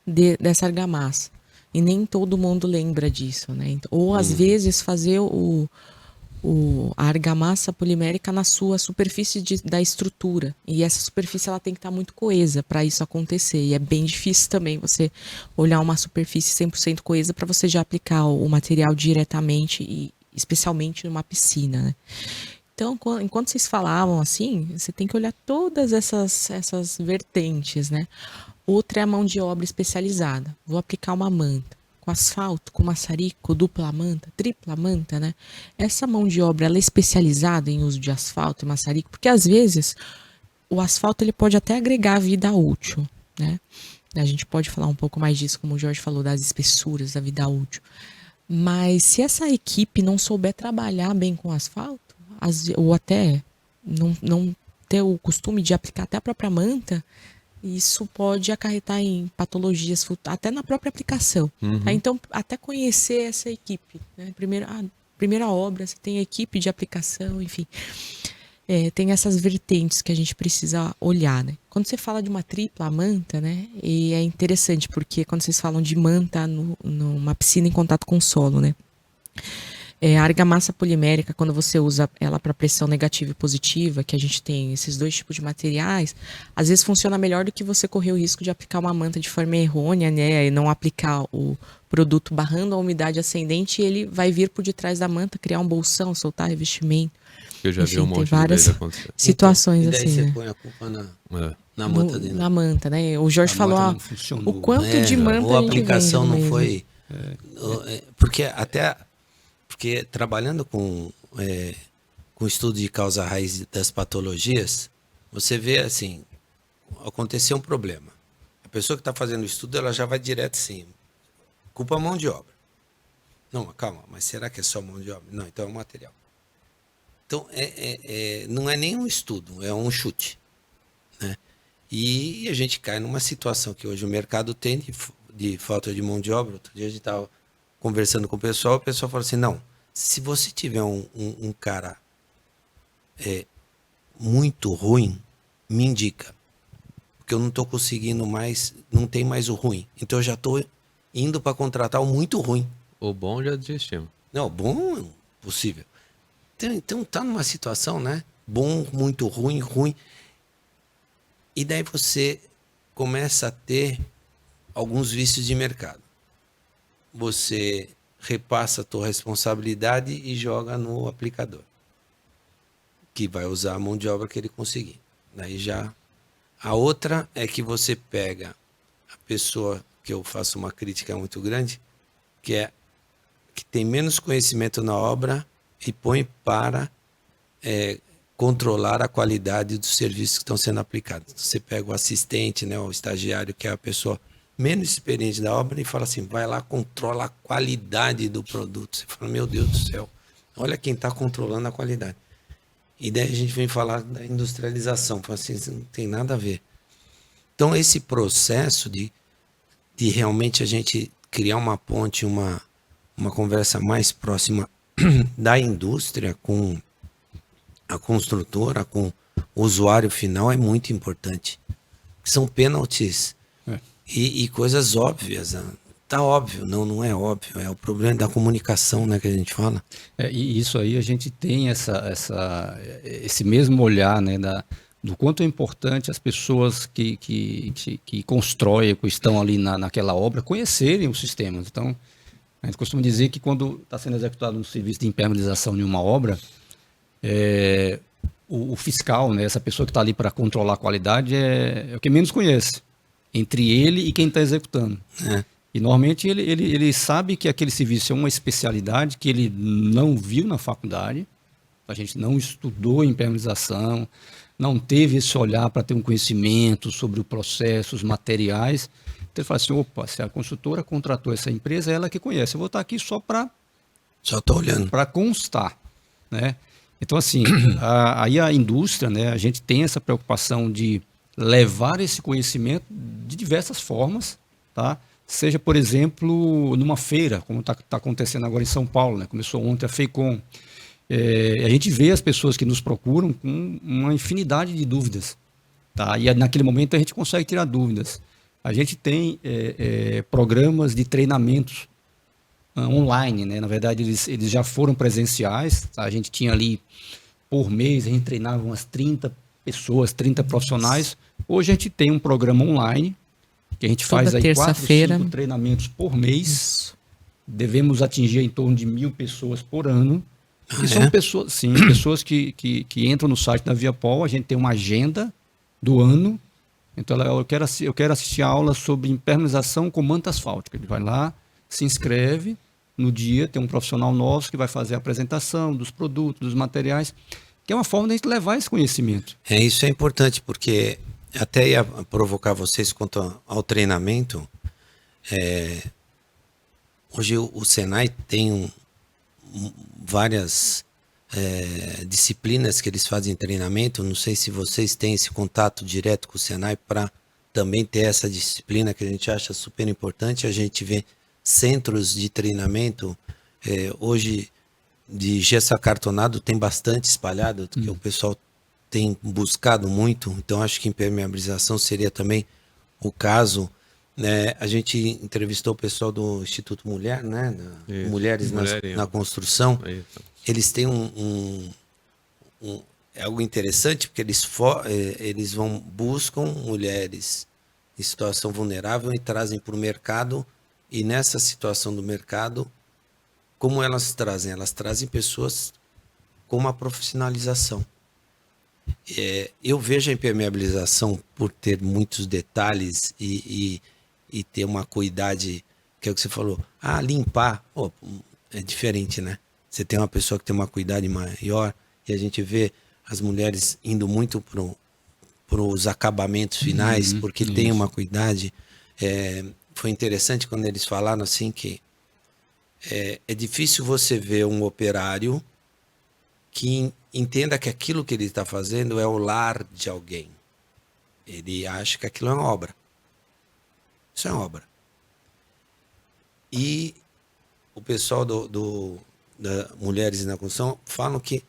B: dessa argamassa. E nem todo mundo lembra disso, né? Ou às vezes fazer a argamassa polimérica na sua superfície da estrutura. E essa superfície ela tem que estar muito coesa para isso acontecer. E é bem difícil também você olhar uma superfície 100% coesa para você já aplicar o material diretamente e especialmente numa piscina, né? Então, enquanto vocês falavam assim, você tem que olhar todas essas vertentes, né? Outra é a mão de obra especializada. Vou aplicar uma manta com asfalto, com maçarico, dupla manta, tripla manta, né? Essa mão de obra, ela é especializada em uso de asfalto e maçarico, porque às vezes o asfalto ele pode até agregar vida útil, né? A gente pode falar um pouco mais disso, como o Jorge falou, das espessuras da vida útil. Mas se essa equipe não souber trabalhar bem com asfalto, ou até não ter o costume de aplicar até a própria manta, isso pode acarretar em patologias, até na própria aplicação. Tá? Então, até conhecer essa equipe, né? Primeira obra, você tem a equipe de aplicação, enfim. Tem essas vertentes que a gente precisa olhar, né? Quando você fala de uma tripla manta, né? E é interessante, porque quando vocês falam de manta numa piscina em contato com o solo, né? A argamassa polimérica, quando você usa ela para pressão negativa e positiva, que a gente tem esses dois tipos de materiais, às vezes funciona melhor do que você correr o risco de aplicar uma manta de forma errônea, né? E não aplicar o produto barrando a umidade ascendente e ele vai vir por detrás da manta, criar um bolsão, soltar revestimento.
C: Eu já vi um monte
B: de vezes acontecer. Situações
F: então, e daí
B: assim,
F: você
B: né?
F: põe a culpa na manta dele.
B: Na manta, né? O Jorge falou o quanto de manta
F: ou
B: a gente
F: aplicação
B: vende
F: não foi... Porque trabalhando com estudo de causa raiz das patologias, você vê assim, aconteceu um problema. A pessoa que está fazendo o estudo, ela já vai direto assim, culpa a mão de obra. Não, calma, mas será que é só mão de obra? Não, então é o material. Então, não é nem um estudo, é um chute, né? E a gente cai numa situação que hoje o mercado tem de falta de mão de obra. Outro dia a gente estava conversando com o pessoal falou assim, não, se você tiver um cara muito ruim, me indica. Porque eu não estou conseguindo mais, não tem mais o ruim. Então eu já estou indo para contratar o muito ruim.
C: O bom já desistimos.
F: Não, bom é possível. Então tá numa situação, né? Bom, muito ruim, ruim. E daí você começa a ter alguns vícios de mercado. Você repassa a tua responsabilidade e joga no aplicador, que vai usar a mão de obra que ele conseguir. Daí já... A outra é que você pega a pessoa, que eu faço uma crítica muito grande, que tem menos conhecimento na obra e põe para controlar a qualidade dos serviços que estão sendo aplicados. Você pega o assistente, né, o estagiário, que é a pessoa menos experiente da obra, e fala assim, vai lá, controla a qualidade do produto. Você fala, meu Deus do céu, olha quem está controlando a qualidade. E daí a gente vem falar da industrialização, fala assim, isso não tem nada a ver. Então esse processo de realmente a gente criar uma ponte, uma conversa mais próxima da indústria com a construtora, com o usuário final, é muito importante. São pênaltis e coisas óbvias. Tá óbvio, não é óbvio, é o problema da comunicação, né, que a gente fala.
A: E isso aí a gente tem esse mesmo olhar, né, do quanto é importante as pessoas que constroem, que estão ali naquela obra, conhecerem os sistemas. Então, a gente costuma dizer que quando está sendo executado um serviço de impermeabilização em uma obra, o fiscal, né, essa pessoa que está ali para controlar a qualidade, é o que menos conhece, entre ele e quem está executando. E normalmente ele sabe que aquele serviço é uma especialidade que ele não viu na faculdade, a gente não estudou impermeabilização, não teve esse olhar para ter um conhecimento sobre o processo, os materiais. Então ele fala assim, opa, se a construtora contratou essa empresa, é ela que conhece, eu vou estar aqui só
F: tô olhando,
A: para constar, né? Então assim, aí a indústria, né, a gente tem essa preocupação de levar esse conhecimento de diversas formas, tá? Seja, por exemplo, numa feira, como está acontecendo agora em São Paulo, né? Começou ontem a FEICOM. A gente vê as pessoas que nos procuram com uma infinidade de dúvidas, tá? E naquele momento a gente consegue tirar dúvidas. A gente tem programas de treinamentos online, né? Na verdade, eles já foram presenciais, tá? A gente tinha ali, por mês, a gente treinava umas 30 pessoas, 30 profissionais. Hoje a gente tem um programa online, que a gente faz aí 4-5 treinamentos por mês. Isso. Devemos atingir em torno de 1.000 pessoas por ano. E são pessoas, sim, pessoas que entram no site da Viapol. A gente tem uma agenda do ano. Então eu quero assistir a aula sobre impermeabilização com manta asfáltica. Ele vai lá, se inscreve. No dia tem um profissional nosso que vai fazer a apresentação dos produtos, dos materiais, que é uma forma de a gente levar esse conhecimento.
F: Isso é importante, porque até ia provocar vocês quanto ao treinamento. Hoje o Senai tem várias disciplinas que eles fazem treinamento. Não sei se vocês têm esse contato direto com o Senai para também ter essa disciplina que a gente acha super importante. A gente vê centros de treinamento hoje de gesso acartonado, tem bastante espalhado, que o pessoal tem buscado muito. Então acho que impermeabilização seria também o caso, né? A gente entrevistou o pessoal do Instituto Mulher, né? Mulheres na construção. Eles têm algo interessante, porque eles buscam mulheres em situação vulnerável e trazem para o mercado. E nessa situação do mercado, como elas trazem? Elas trazem pessoas com uma profissionalização. Eu vejo a impermeabilização por ter muitos detalhes e ter uma cuidade, que é o que você falou. Limpar, é diferente, né? Você tem uma pessoa que tem uma cuidade maior, e a gente vê as mulheres indo muito para os acabamentos finais, porque tem uma cuidade. foi interessante quando eles falaram assim que é difícil você ver um operário que entenda que aquilo que ele está fazendo é o lar de alguém. Ele acha que aquilo é uma obra. Isso é uma obra. E o pessoal da Mulheres na Construção falam que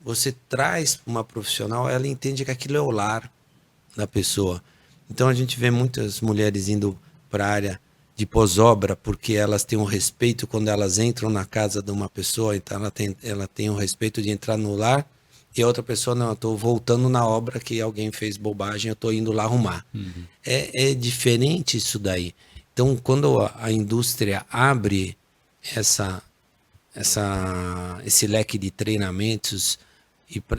F: você traz uma profissional, ela entende que aquilo é o lar da pessoa. Então a gente vê muitas mulheres indo para a área de pós-obra porque elas têm um respeito quando elas entram na casa de uma pessoa, então ela tem o respeito de entrar no lar, e a outra pessoa, não, eu estou voltando na obra que alguém fez bobagem, eu estou indo lá arrumar. Uhum. É diferente isso daí. Então, quando a indústria abre esse leque de treinamentos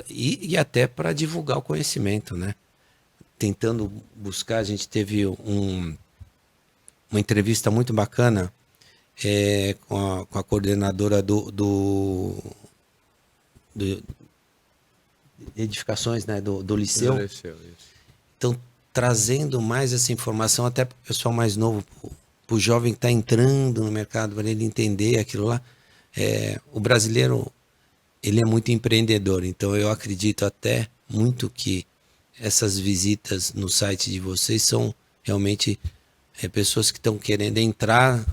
F: e até para divulgar o conhecimento, né? Tentando buscar, a gente teve uma entrevista muito bacana com a coordenadora do edificações, né, do Liceu. Então, trazendo mais essa informação até para o pessoal mais novo, para o jovem que está entrando no mercado, para ele entender aquilo lá. O brasileiro, ele é muito empreendedor, então eu acredito até muito que essas visitas no site de vocês são realmente pessoas que estão querendo entrar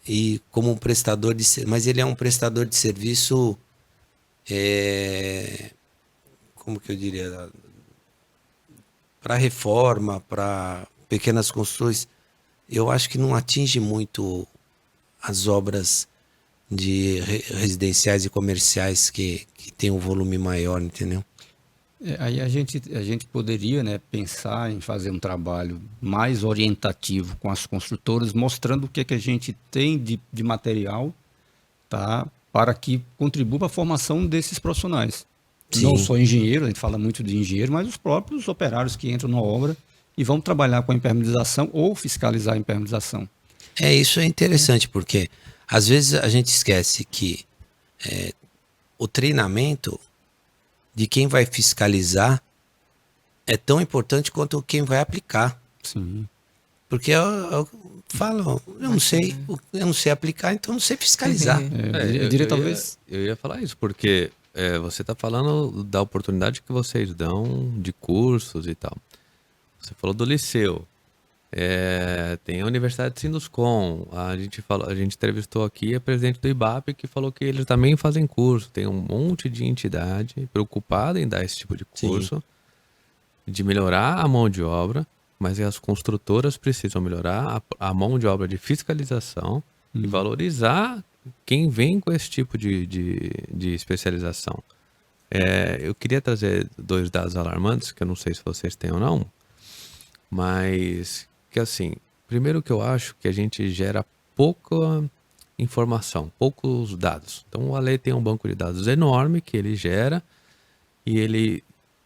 F: e como um prestador de serviço, mas ele é um prestador de serviço, como que eu diria, para reforma, para pequenas construções. Eu acho que não atinge muito as obras de residenciais e comerciais que tem um volume maior, entendeu?
A: Aí a gente poderia, né, pensar em fazer um trabalho mais orientativo com as construtoras, mostrando o que a gente tem de material, tá, para que contribua para a formação desses profissionais. Sim. Não só engenheiro, a gente fala muito de engenheiro, mas os próprios operários que entram na obra e vão trabalhar com a impermeabilização ou fiscalizar a impermeabilização.
F: Isso é interessante, porque às vezes a gente esquece que o treinamento de quem vai fiscalizar é tão importante quanto quem vai aplicar.
A: Sim.
F: Porque eu falo, eu não sei aplicar, então eu não sei fiscalizar.
A: Eu diria talvez...
C: Eu ia falar isso, porque você está falando da oportunidade que vocês dão de cursos e tal. Você falou do Liceu. Tem a Universidade de Sinduscom. A gente entrevistou aqui a presidente do IBAP, que falou que eles também fazem curso. Tem um monte de entidade preocupada em dar esse tipo de curso. Sim. De melhorar a mão de obra, mas as construtoras precisam melhorar a mão de obra de fiscalização e valorizar quem vem com esse tipo de especialização. Eu queria trazer 2 dados alarmantes, que eu não sei se vocês têm ou não, mas que assim, primeiro que eu acho que a gente gera pouca informação, poucos dados. Então o Ale tem um banco de dados enorme que ele gera e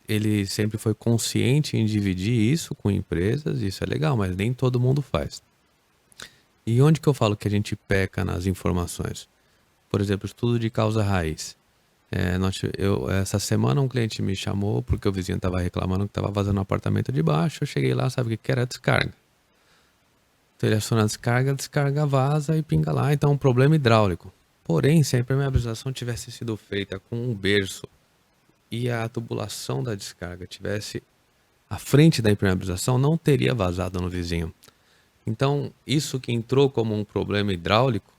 C: ele sempre foi consciente em dividir isso com empresas, isso é legal, mas nem todo mundo faz. E onde que eu falo que a gente peca nas informações? Por exemplo, estudo de causa raiz. Essa semana um cliente me chamou porque o vizinho estava reclamando que estava vazando o apartamento de baixo. Eu cheguei lá, sabe o que era? Descarga. Então ele aciona a descarga vaza e pinga lá. Então é um problema hidráulico. Porém, se a impermeabilização tivesse sido feita com um berço e a tubulação da descarga tivesse à frente da impermeabilização, não teria vazado no vizinho. Então, isso que entrou como um problema hidráulico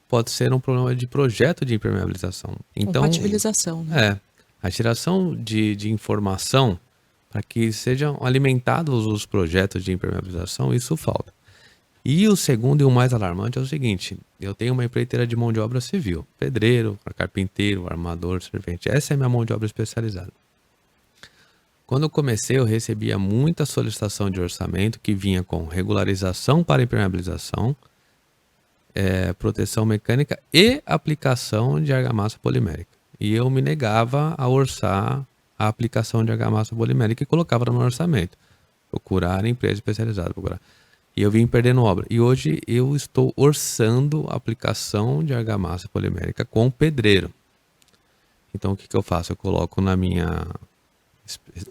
C: pode ser um problema de projeto de impermeabilização. Então,
B: compatibilização, né?
C: A geração de informação para que sejam alimentados os projetos de impermeabilização, isso falta. E o segundo e o mais alarmante é o seguinte: eu tenho uma empreiteira de mão de obra civil, pedreiro, carpinteiro, armador, servente. Essa é a minha mão de obra especializada. Quando eu comecei, eu recebia muita solicitação de orçamento que vinha com regularização para impermeabilização, proteção mecânica e aplicação de argamassa polimérica. E eu me negava a orçar a aplicação de argamassa polimérica e colocava no meu orçamento. Procurar empresa especializada, E eu vim perdendo obra. E hoje eu estou orçando a aplicação de argamassa polimérica com pedreiro. Então o que eu faço? Eu coloco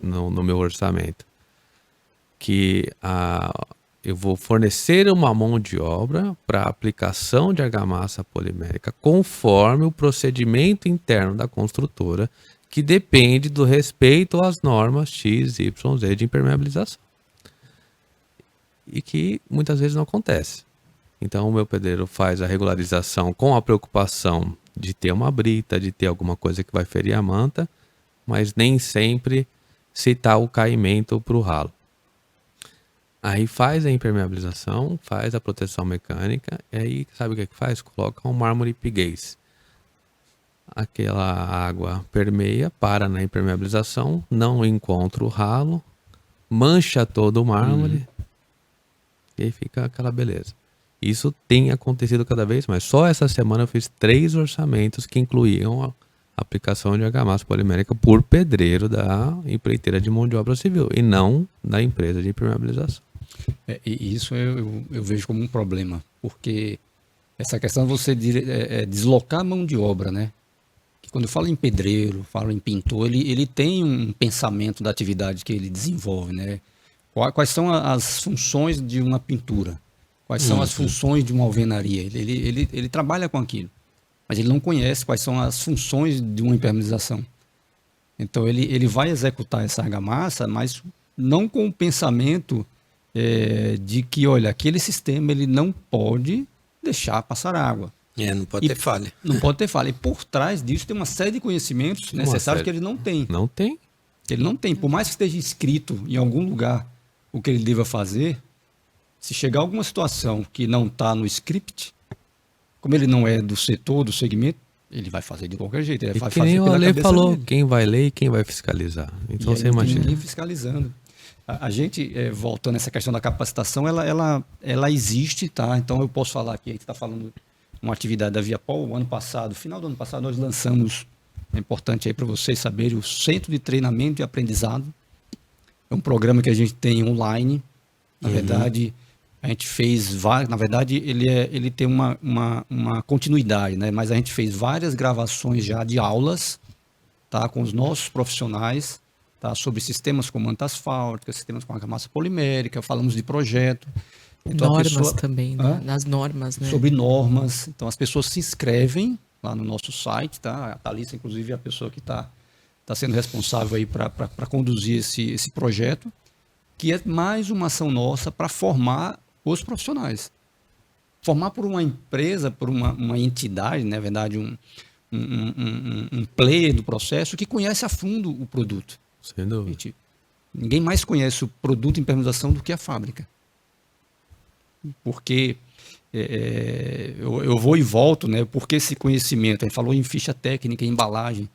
C: no meu orçamento que eu vou fornecer uma mão de obra para aplicação de argamassa polimérica conforme o procedimento interno da construtora, que depende do respeito às normas X, Y, Z de impermeabilização. E que muitas vezes não acontece. Então o meu pedreiro faz a regularização com a preocupação de ter uma brita, de ter alguma coisa que vai ferir a manta, mas nem sempre citar o caimento para o ralo. Aí faz a impermeabilização, faz a proteção mecânica, e aí sabe o que faz? Coloca um mármore piguês. Aquela água permeia, para na impermeabilização, não encontra o ralo, mancha todo o mármore, e aí fica aquela beleza. Isso tem acontecido cada vez mais. Só essa semana eu fiz 3 orçamentos que incluíam a aplicação de argamassa polimérica por pedreiro da empreiteira de mão de obra civil, e não da empresa de impermeabilização.
A: E isso eu vejo como um problema, porque essa questão de você deslocar a mão de obra, né? Que quando eu falo em pedreiro, falo em pintor, ele tem um pensamento da atividade que ele desenvolve, né? Quais são as funções de uma pintura? Quais são as funções de uma alvenaria? Ele trabalha com aquilo, mas ele não conhece quais são as funções de uma impermeabilização. Então ele vai executar essa argamassa, mas não com o pensamento de que, olha, aquele sistema ele não pode deixar passar água.
F: Não pode ter falha.
A: Não pode ter falha. E por trás disso tem uma série de conhecimentos necessários que ele não tem.
C: Não tem?
A: Ele não tem. Por mais que esteja escrito em algum lugar o que ele deva fazer, se chegar alguma situação que não está no script, como ele não é do setor, do segmento, ele vai fazer de qualquer jeito. Ele vai
C: que
A: fazer
C: nem o
A: pela
C: Ale
A: cabeça
C: falou,
A: dele.
C: quem vai ler e quem vai fiscalizar. Então
A: E
C: você
A: aí não tem
C: imagina.
A: ninguém fiscalizando. A gente, voltando a essa questão da capacitação, ela existe, tá? Então eu posso falar aqui, a gente está falando uma atividade da Viapol, o ano passado, final do ano passado, nós lançamos, é importante aí para vocês saberem, o Centro de Treinamento e Aprendizado. É um programa que a gente tem online. Na verdade, a gente fez várias, na verdade, ele tem uma continuidade, né? Mas a gente fez várias gravações já de aulas, tá? Com os nossos profissionais, tá? Sobre sistemas com manta asfáltica, sistemas com argamassa polimérica, falamos de projeto. Então,
B: normas também, né? Nas normas, né?
A: Sobre normas. Então as pessoas se inscrevem lá no nosso site, tá? A Thalissa, inclusive, é a pessoa que está sendo responsável aí para conduzir esse projeto, que é mais uma ação nossa para formar os profissionais. Formar por uma empresa, por uma entidade, na verdade, um player do processo que conhece a fundo o produto.
C: Sem dúvida.
A: Ninguém mais conhece o produto em impermeabilização do que a fábrica. Porque eu vou e volto, né? Porque esse conhecimento, a gente falou em ficha técnica, em embalagem,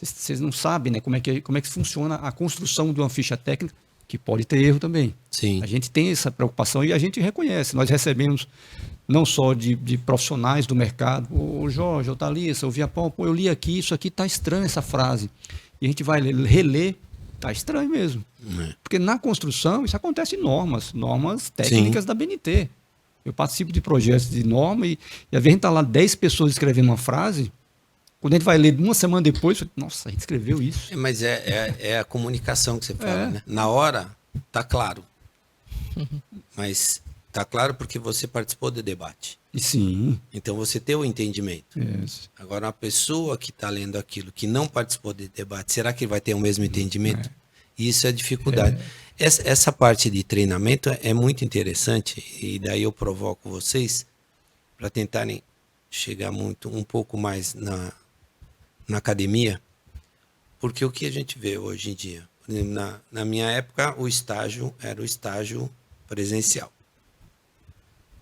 A: vocês não sabem, né? Como é que funciona a construção de uma ficha técnica, que pode ter erro também.
F: Sim.
A: A gente tem essa preocupação e a gente reconhece. Nós recebemos não só de profissionais do mercado, o Jorge, o Thalissa, o Viapol, eu li aqui, isso aqui está estranho essa frase. E a gente vai reler, está estranho mesmo. Porque na construção isso acontece em normas técnicas da BNT. Eu participo de projetos de norma e às vezes a gente está lá 10 pessoas escrevendo uma frase, quando a gente vai ler uma semana depois, nossa, a gente escreveu isso.
F: Mas é a comunicação que você fala, né? Na hora, tá claro. Mas tá claro porque você participou do debate.
A: Sim.
F: Então você tem o entendimento.
A: Isso.
F: Agora, uma pessoa que está lendo aquilo, que não participou do debate, será que vai ter o mesmo entendimento? Isso é dificuldade. Essa parte de treinamento é muito interessante, e daí eu provoco vocês para tentarem chegar um pouco mais na academia, porque o que a gente vê hoje em dia, na minha época, o estágio era o estágio presencial.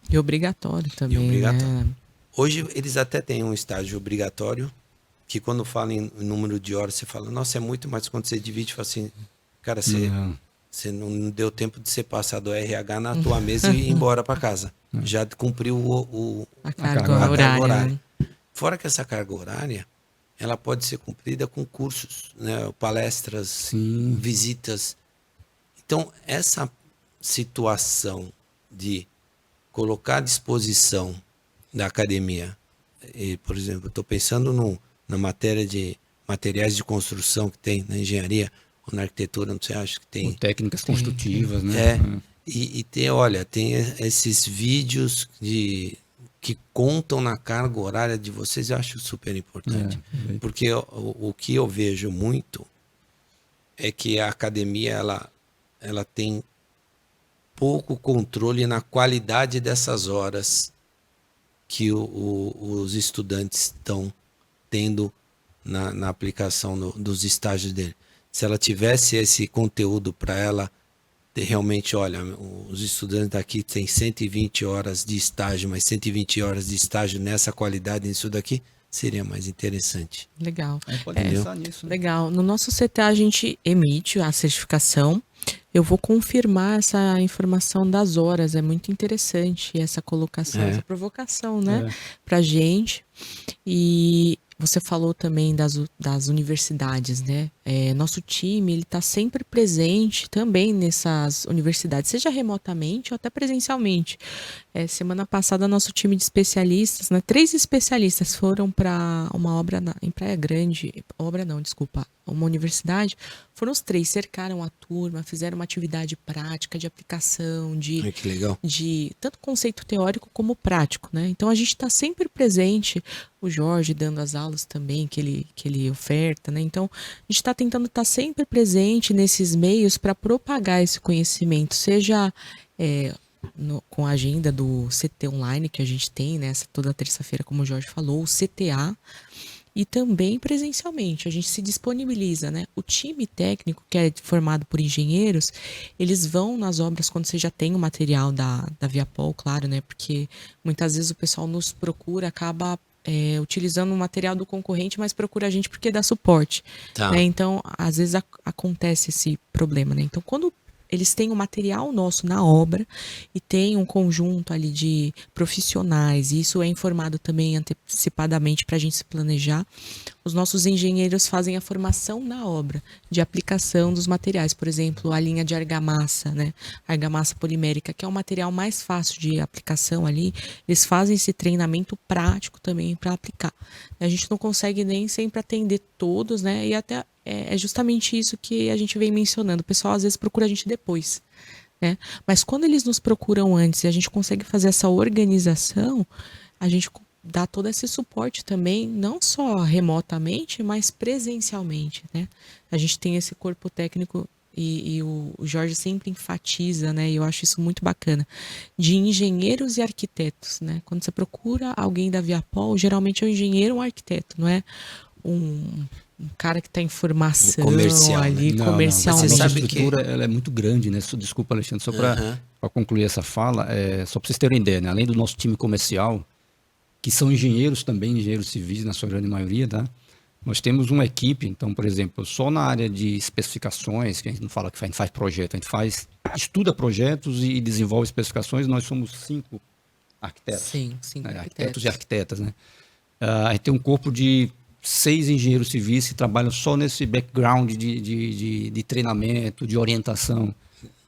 B: E obrigatório também,
F: obrigatório.
B: né?
F: Hoje eles até têm um estágio obrigatório, que quando fala em número de horas, você fala, nossa, é muito, mas quando você divide, fala assim, cara, você não deu tempo de você passar do RH na tua mesa e ir embora para casa. Já cumpriu
B: a carga horária.
F: Fora que essa carga horária, ela pode ser cumprida com cursos, né? Palestras, visitas. Então, essa situação de colocar à disposição da academia, por exemplo, eu estou pensando na matéria de materiais de construção que tem na engenharia ou na arquitetura, não sei, acho que tem.
A: Com técnicas construtivas, né?
F: E tem esses vídeos que contam na carga horária de vocês, eu acho super importante. Porque o que eu vejo muito é que a academia ela tem pouco controle na qualidade dessas horas que os estudantes estão tendo na aplicação dos estágios dele. Se ela tivesse esse conteúdo para ela realmente, olha, os estudantes daqui têm 120 horas de estágio, mas 120 horas de estágio nessa qualidade, nisso daqui, seria mais interessante.
B: Legal.
A: Pode pensar nisso. Né?
B: Legal. No nosso CTA a gente emite a certificação. Eu vou confirmar essa informação das horas. É muito interessante essa colocação, essa provocação, né? Pra gente. E você falou também das universidades, né? Nosso time, ele está sempre presente também nessas universidades, seja remotamente ou até presencialmente. Semana passada, nosso time de especialistas, né? 3 especialistas foram para uma obra em Praia Grande, uma universidade. Foram os 3, cercaram a turma, fizeram uma atividade prática de aplicação,
F: que legal.
B: de tanto conceito teórico como prático, né? Então a gente está sempre presente, o Jorge dando as aulas também que ele oferta, né? Então a gente está tentando estar sempre presente nesses meios para propagar esse conhecimento, seja com a agenda do CT Online que a gente tem, né? Toda terça-feira, como o Jorge falou, o CTA, e também presencialmente. A gente se disponibiliza, né? O time técnico, que é formado por engenheiros, eles vão nas obras quando você já tem o material da Viapol, claro, né? Porque muitas vezes o pessoal nos procura, acaba utilizando o material do concorrente, mas procura a gente porque dá suporte. Né? Então, às vezes acontece esse problema, né? Então, quando eles têm o material nosso na obra e tem um conjunto ali de profissionais, e isso é informado também antecipadamente para a gente se planejar. Os nossos engenheiros fazem a formação na obra de aplicação dos materiais, por exemplo, a linha de argamassa, né? Argamassa polimérica, que é o material mais fácil de aplicação ali, eles fazem esse treinamento prático também para aplicar. A gente não consegue nem sempre atender todos, né? E até é justamente isso que a gente vem mencionando. O pessoal às vezes procura a gente depois, né? Mas quando eles nos procuram antes e a gente consegue fazer essa organização, a gente dá todo esse suporte também, não só remotamente, mas presencialmente, né? A gente tem esse corpo técnico e o Jorge sempre enfatiza, né? E eu acho isso muito bacana, de engenheiros e arquitetos, né? Quando você procura alguém da Viapol, geralmente é um engenheiro ou um arquiteto, não é um cara que está em formação
F: comercial,
B: ali,
A: né?
B: comercialmente.
A: Você sabe que a estrutura ela é muito grande, né? Desculpa, Alexandre, só para concluir essa fala, só para vocês terem uma ideia, né? Além do nosso time comercial, que são engenheiros também, engenheiros civis, na sua grande maioria, tá? Nós temos uma equipe, então, por exemplo, só na área de especificações, que a gente não fala que a gente faz projeto, a gente estuda projetos e desenvolve especificações, nós somos 5 arquitetos.
B: Sim, 5
A: arquitetos e arquitetas, né? A gente tem um corpo de 6 engenheiros civis que trabalham só nesse background de treinamento, de orientação.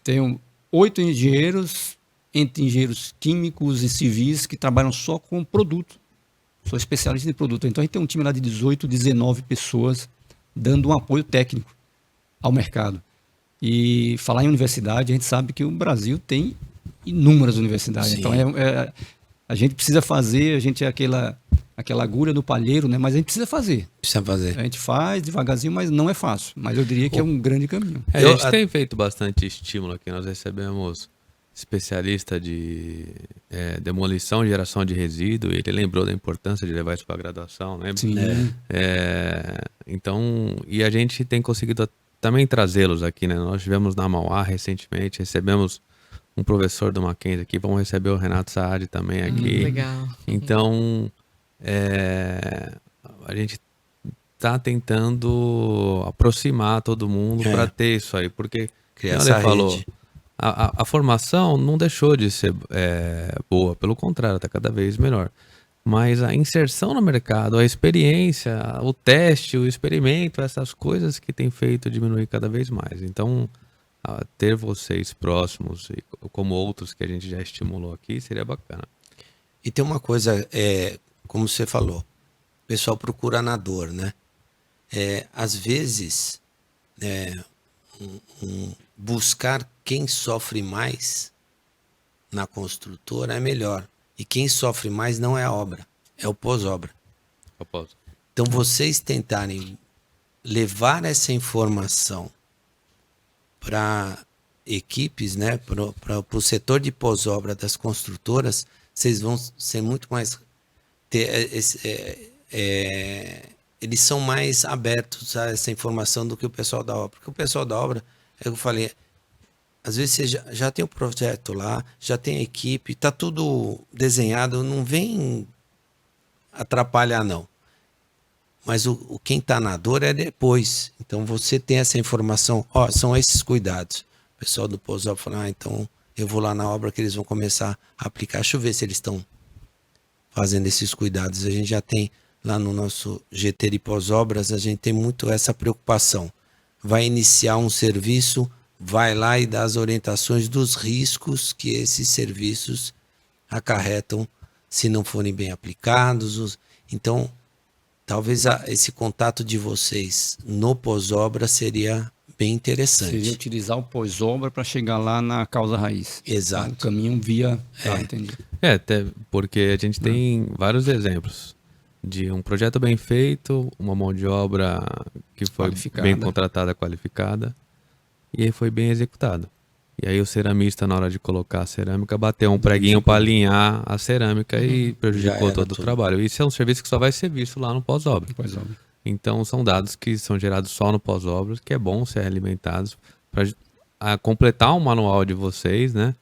A: Tem 8 engenheiros, entre engenheiros químicos e civis, que trabalham só com produto. Sou especialista em produto. Então a gente tem um time lá de 18, 19 pessoas dando um apoio técnico ao mercado. E falar em universidade, a gente sabe que o Brasil tem inúmeras universidades. Sim. Então a gente precisa fazer, a gente é aquela agulha no palheiro, né? Mas a gente precisa fazer.
F: Precisa fazer.
A: A gente faz devagarzinho, mas não é fácil. Mas eu diria que é um grande caminho.
C: A gente tem feito bastante estímulo aqui. Nós recebemos especialista de demolição e geração de resíduo. Ele lembrou da importância de levar isso para a graduação, né?
A: Sim.
C: Então, e a gente tem conseguido também trazê-los aqui, né? Nós estivemos na Mauá recentemente, recebemos um professor do Mackenzie aqui, vamos receber o Renato Saad também aqui.
B: Legal.
C: Então, a gente está tentando aproximar todo mundo para ter isso aí, porque, como ele falou, a formação não deixou de ser boa, pelo contrário, está cada vez melhor. Mas a inserção no mercado, a experiência, o teste, o experimento, essas coisas que tem feito diminuir cada vez mais. Então, ter vocês próximos, como outros que a gente já estimulou aqui, seria bacana.
F: E tem uma coisa, como você falou, o pessoal procura na dor, né? Às vezes, buscar quem sofre mais na construtora é melhor. E quem sofre mais não é a obra, é o pós-obra. Então, vocês tentarem levar essa informação para equipes, né, para o setor de pós-obra das construtoras, vocês vão ser muito mais... eles são mais abertos a essa informação do que o pessoal da obra. Porque o pessoal da obra, eu falei, às vezes você já tem o projeto lá, já tem a equipe, tá tudo desenhado, não vem atrapalhar não. Mas quem está na dor é depois. Então você tem essa informação, são esses cuidados. O pessoal do pós-obra fala, então eu vou lá na obra que eles vão começar a aplicar. Deixa eu ver se eles estão fazendo esses cuidados. A gente já tem lá no nosso GT de pós-obras, a gente tem muito essa preocupação. Vai iniciar um serviço, vai lá e dá as orientações dos riscos que esses serviços acarretam se não forem bem aplicados. Então, talvez esse contato de vocês no pós-obra seria bem interessante.
A: Seria utilizar o pós-obra para chegar lá na causa raiz.
F: Exato.
A: O caminho via... entendi.
C: Até porque a gente tem vários exemplos de um projeto bem feito, uma mão de obra que foi bem contratada, qualificada, e aí foi bem executado. E aí o ceramista, na hora de colocar a cerâmica, bateu um preguinho para alinhar a cerâmica e prejudicou todo o trabalho. Isso é um serviço que só vai ser visto lá no pós-obra. Então são dados que são gerados só no pós-obra, que é bom ser alimentados para completar o manual de vocês, né?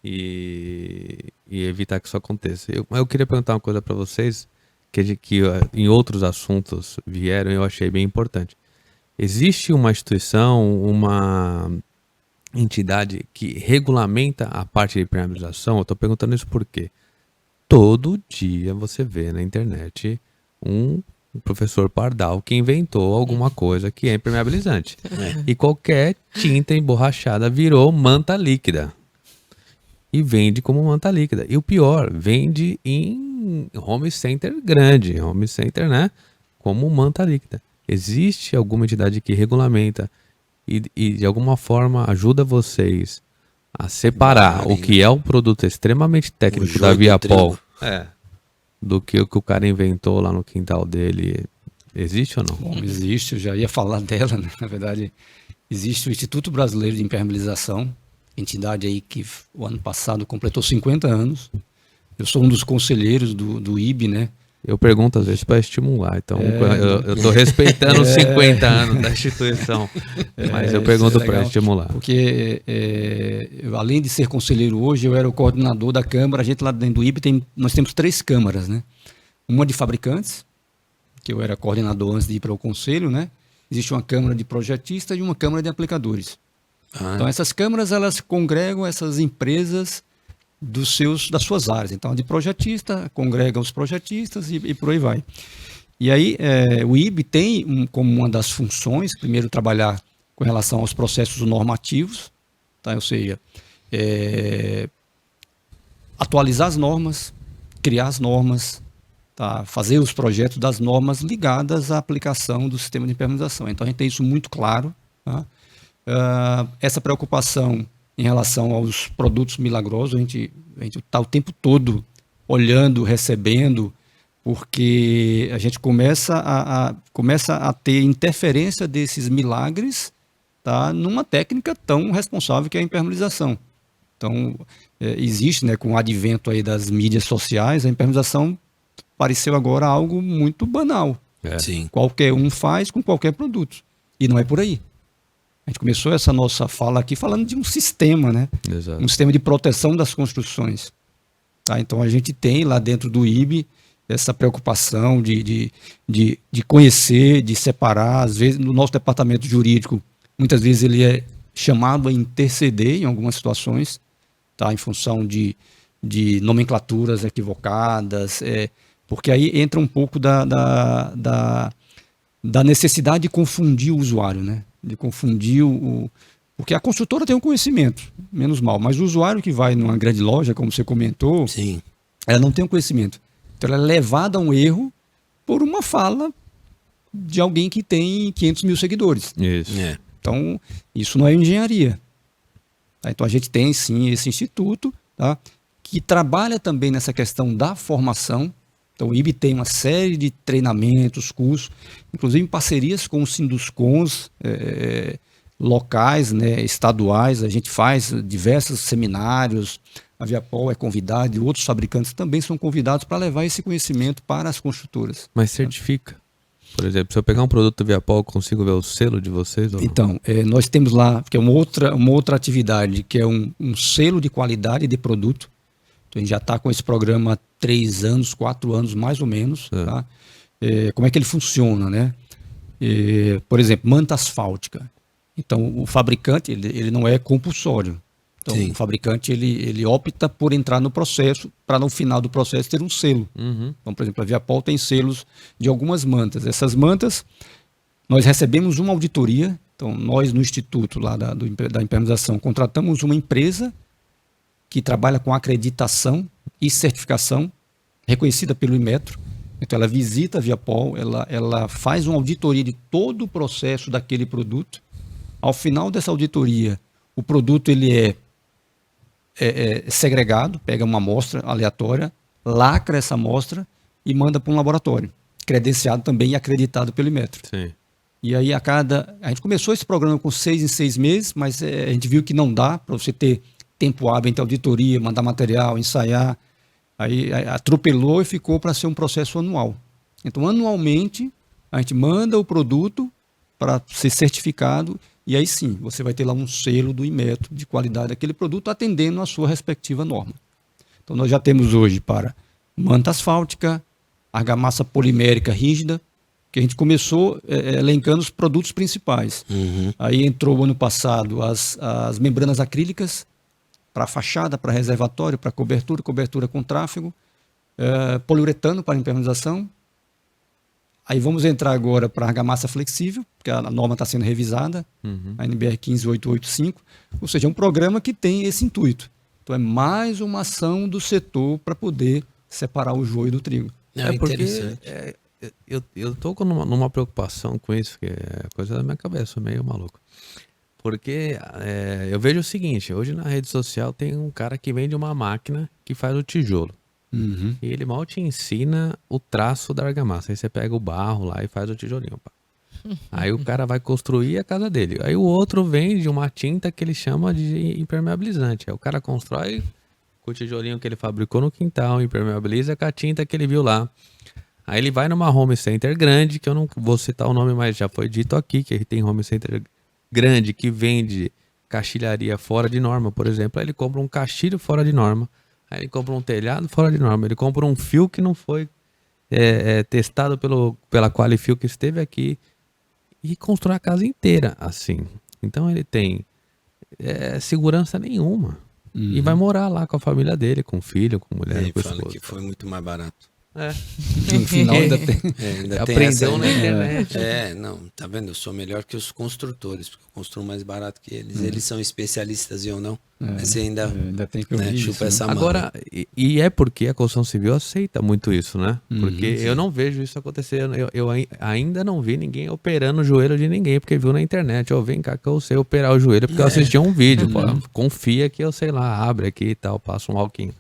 C: E evitar que isso aconteça. Eu queria perguntar uma coisa para vocês, que em outros assuntos vieram e eu achei bem importante. Existe uma instituição, uma entidade que regulamenta a parte de impermeabilização? Eu estou perguntando isso porque todo dia você vê na internet um professor Pardal que inventou alguma coisa que é impermeabilizante. E qualquer tinta emborrachada virou manta líquida. E vende como manta líquida. E o pior, vende em home center grande, home center, né? Como manta líquida. Existe alguma entidade que regulamenta e de alguma forma ajuda vocês a separar o que é um produto extremamente técnico da Viapol do que o cara inventou lá no quintal dele? Existe ou não?
A: Bom, existe, eu já ia falar dela, né? Na verdade, existe o Instituto Brasileiro de Impermeabilização, entidade aí que o ano passado completou 50 anos. Eu sou um dos conselheiros do IB, né?
C: Eu pergunto às vezes para estimular, então eu estou respeitando os 50 anos da instituição, mas eu pergunto para estimular.
A: Porque além de ser conselheiro hoje, eu era o coordenador da Câmara. A gente lá dentro do IB, nós temos 3 câmaras, né? Uma de fabricantes, que eu era coordenador antes de ir para o conselho, né? Existe uma Câmara de projetistas e uma Câmara de aplicadores. Então essas câmaras, elas congregam essas empresas das suas áreas. Então, a de projetista congrega os projetistas e por aí vai. E aí, o IB tem como uma das funções, primeiro, trabalhar com relação aos processos normativos, tá? Ou seja, atualizar as normas, criar as normas, tá? Fazer os projetos das normas ligadas à aplicação do sistema de impermeabilização. Então, a gente tem isso muito claro, tá? Essa preocupação em relação aos produtos milagrosos, a gente está o tempo todo olhando, recebendo, porque a gente começa a ter interferência desses milagres, tá, numa técnica tão responsável que é a impermeabilização. Então, existe, né, com o advento aí das mídias sociais, a impermeabilização pareceu agora algo muito banal.
F: Sim.
A: Qualquer um faz com qualquer produto. E não é por aí. A gente começou essa nossa fala aqui falando de um sistema, né?
C: Exato.
A: Um sistema de proteção das construções. Tá? Então a gente tem lá dentro do IB essa preocupação de conhecer, de separar. Às vezes, no nosso departamento jurídico, muitas vezes ele é chamado a interceder em algumas situações, tá? Em função de nomenclaturas equivocadas, porque aí entra um pouco da necessidade de confundir o usuário, né? De confundir porque a construtora tem um conhecimento, menos mal, mas o usuário que vai numa grande loja, como você comentou,
F: sim,
A: ela não tem um conhecimento. Então ela é levada a um erro por uma fala de alguém que tem 500 mil seguidores.
C: Isso.
A: Então, isso não é engenharia. Tá? Então a gente tem sim esse instituto, tá? Que trabalha também nessa questão da formação. Então o IB tem uma série de treinamentos, cursos, inclusive em parcerias com os Sinduscons locais, né, estaduais. A gente faz diversos seminários, a Viapol é convidada e outros fabricantes também são convidados para levar esse conhecimento para as construtoras.
C: Mas certifica? Por exemplo, se eu pegar um produto do Viapol, eu consigo ver o selo de vocês? Ou não?
A: Então, nós temos lá, que é uma outra atividade, que é um selo de qualidade de produto. Então, a gente já está com esse programa há 3 anos, 4 anos mais ou menos. Tá? Como é que ele funciona, né? Por exemplo, manta asfáltica. Então, o fabricante, ele não é compulsório. Então,
F: Sim.
A: o fabricante, ele opta por entrar no processo, para no final do processo ter um selo. Então, por exemplo, a Viapol tem selos de algumas mantas. Essas mantas, nós recebemos uma auditoria. Então, nós no Instituto lá da impermeabilização contratamos uma empresa que trabalha com acreditação e certificação reconhecida pelo Inmetro. Então, ela visita a Viapol, ela faz uma auditoria de todo o processo daquele produto. Ao final dessa auditoria, o produto ele é segregado, pega uma amostra aleatória, lacra essa amostra e manda para um laboratório, credenciado também e acreditado pelo Inmetro.
C: Sim.
A: E aí a gente começou esse programa com 6 em 6 meses, mas a gente viu que não dá para você ter tempo hábil entre auditoria, mandar material, ensaiar. Aí atropelou e ficou para ser um processo anual. Então, anualmente, a gente manda o produto para ser certificado e aí sim, você vai ter lá um selo do Inmetro de qualidade daquele produto atendendo a sua respectiva norma. Então, nós já temos hoje para manta asfáltica, argamassa polimérica rígida, que a gente começou elencando os produtos principais. Aí entrou ano passado as membranas acrílicas, para fachada, para reservatório, para cobertura com tráfego, poliuretano para impermeabilização. Aí vamos entrar agora para argamassa flexível, porque a norma está sendo revisada, a NBR 15885, ou seja, é um programa que tem esse intuito. Então é mais uma ação do setor para poder separar o joio do trigo.
C: Porque eu estou numa preocupação com isso, que é coisa da minha cabeça, meio maluco. Porque eu vejo o seguinte, hoje na rede social tem um cara que vende uma máquina que faz o tijolo. E ele mal te ensina o traço da argamassa. Aí você pega o barro lá e faz o tijolinho. Pá. Aí o cara vai construir a casa dele. Aí o outro vende uma tinta que ele chama de impermeabilizante. Aí o cara constrói com o tijolinho que ele fabricou no quintal, impermeabiliza com a tinta que ele viu lá. Aí ele vai numa home center grande, que eu não vou citar o nome, mas já foi dito aqui, que tem home center grande que vende caixilharia fora de norma, por exemplo. Aí ele compra um caixilho fora de norma. Aí ele compra um telhado fora de norma. Ele compra um fio que não foi testado pela Qualifil que esteve aqui. E constrói a casa inteira assim. Então ele tem segurança nenhuma. E vai morar lá com a família dele, com o filho, com a mulher,
F: Ele
C: com o
F: fala
C: esposo.
F: que foi muito mais barato.
A: No final ainda tem.
F: Ainda tem
C: Aprendeu
F: essa,
C: na
F: né?
C: internet.
F: Não, tá vendo? Eu sou melhor que os construtores, porque eu construo mais barato que eles. Eles são especialistas e eu não. Mas você ainda
A: tem que ouvir isso,
F: chupa
A: né?
F: essa mão.
C: Agora, e é porque a construção civil aceita muito isso, né? Porque eu não vejo isso acontecer. Eu ainda não vi ninguém operando o joelho de ninguém, porque viu na internet. Ó, vem cá que eu sei operar o joelho, porque eu assisti um vídeo. Pô, confia que eu sei lá, abre aqui e tal, passa um alquinho.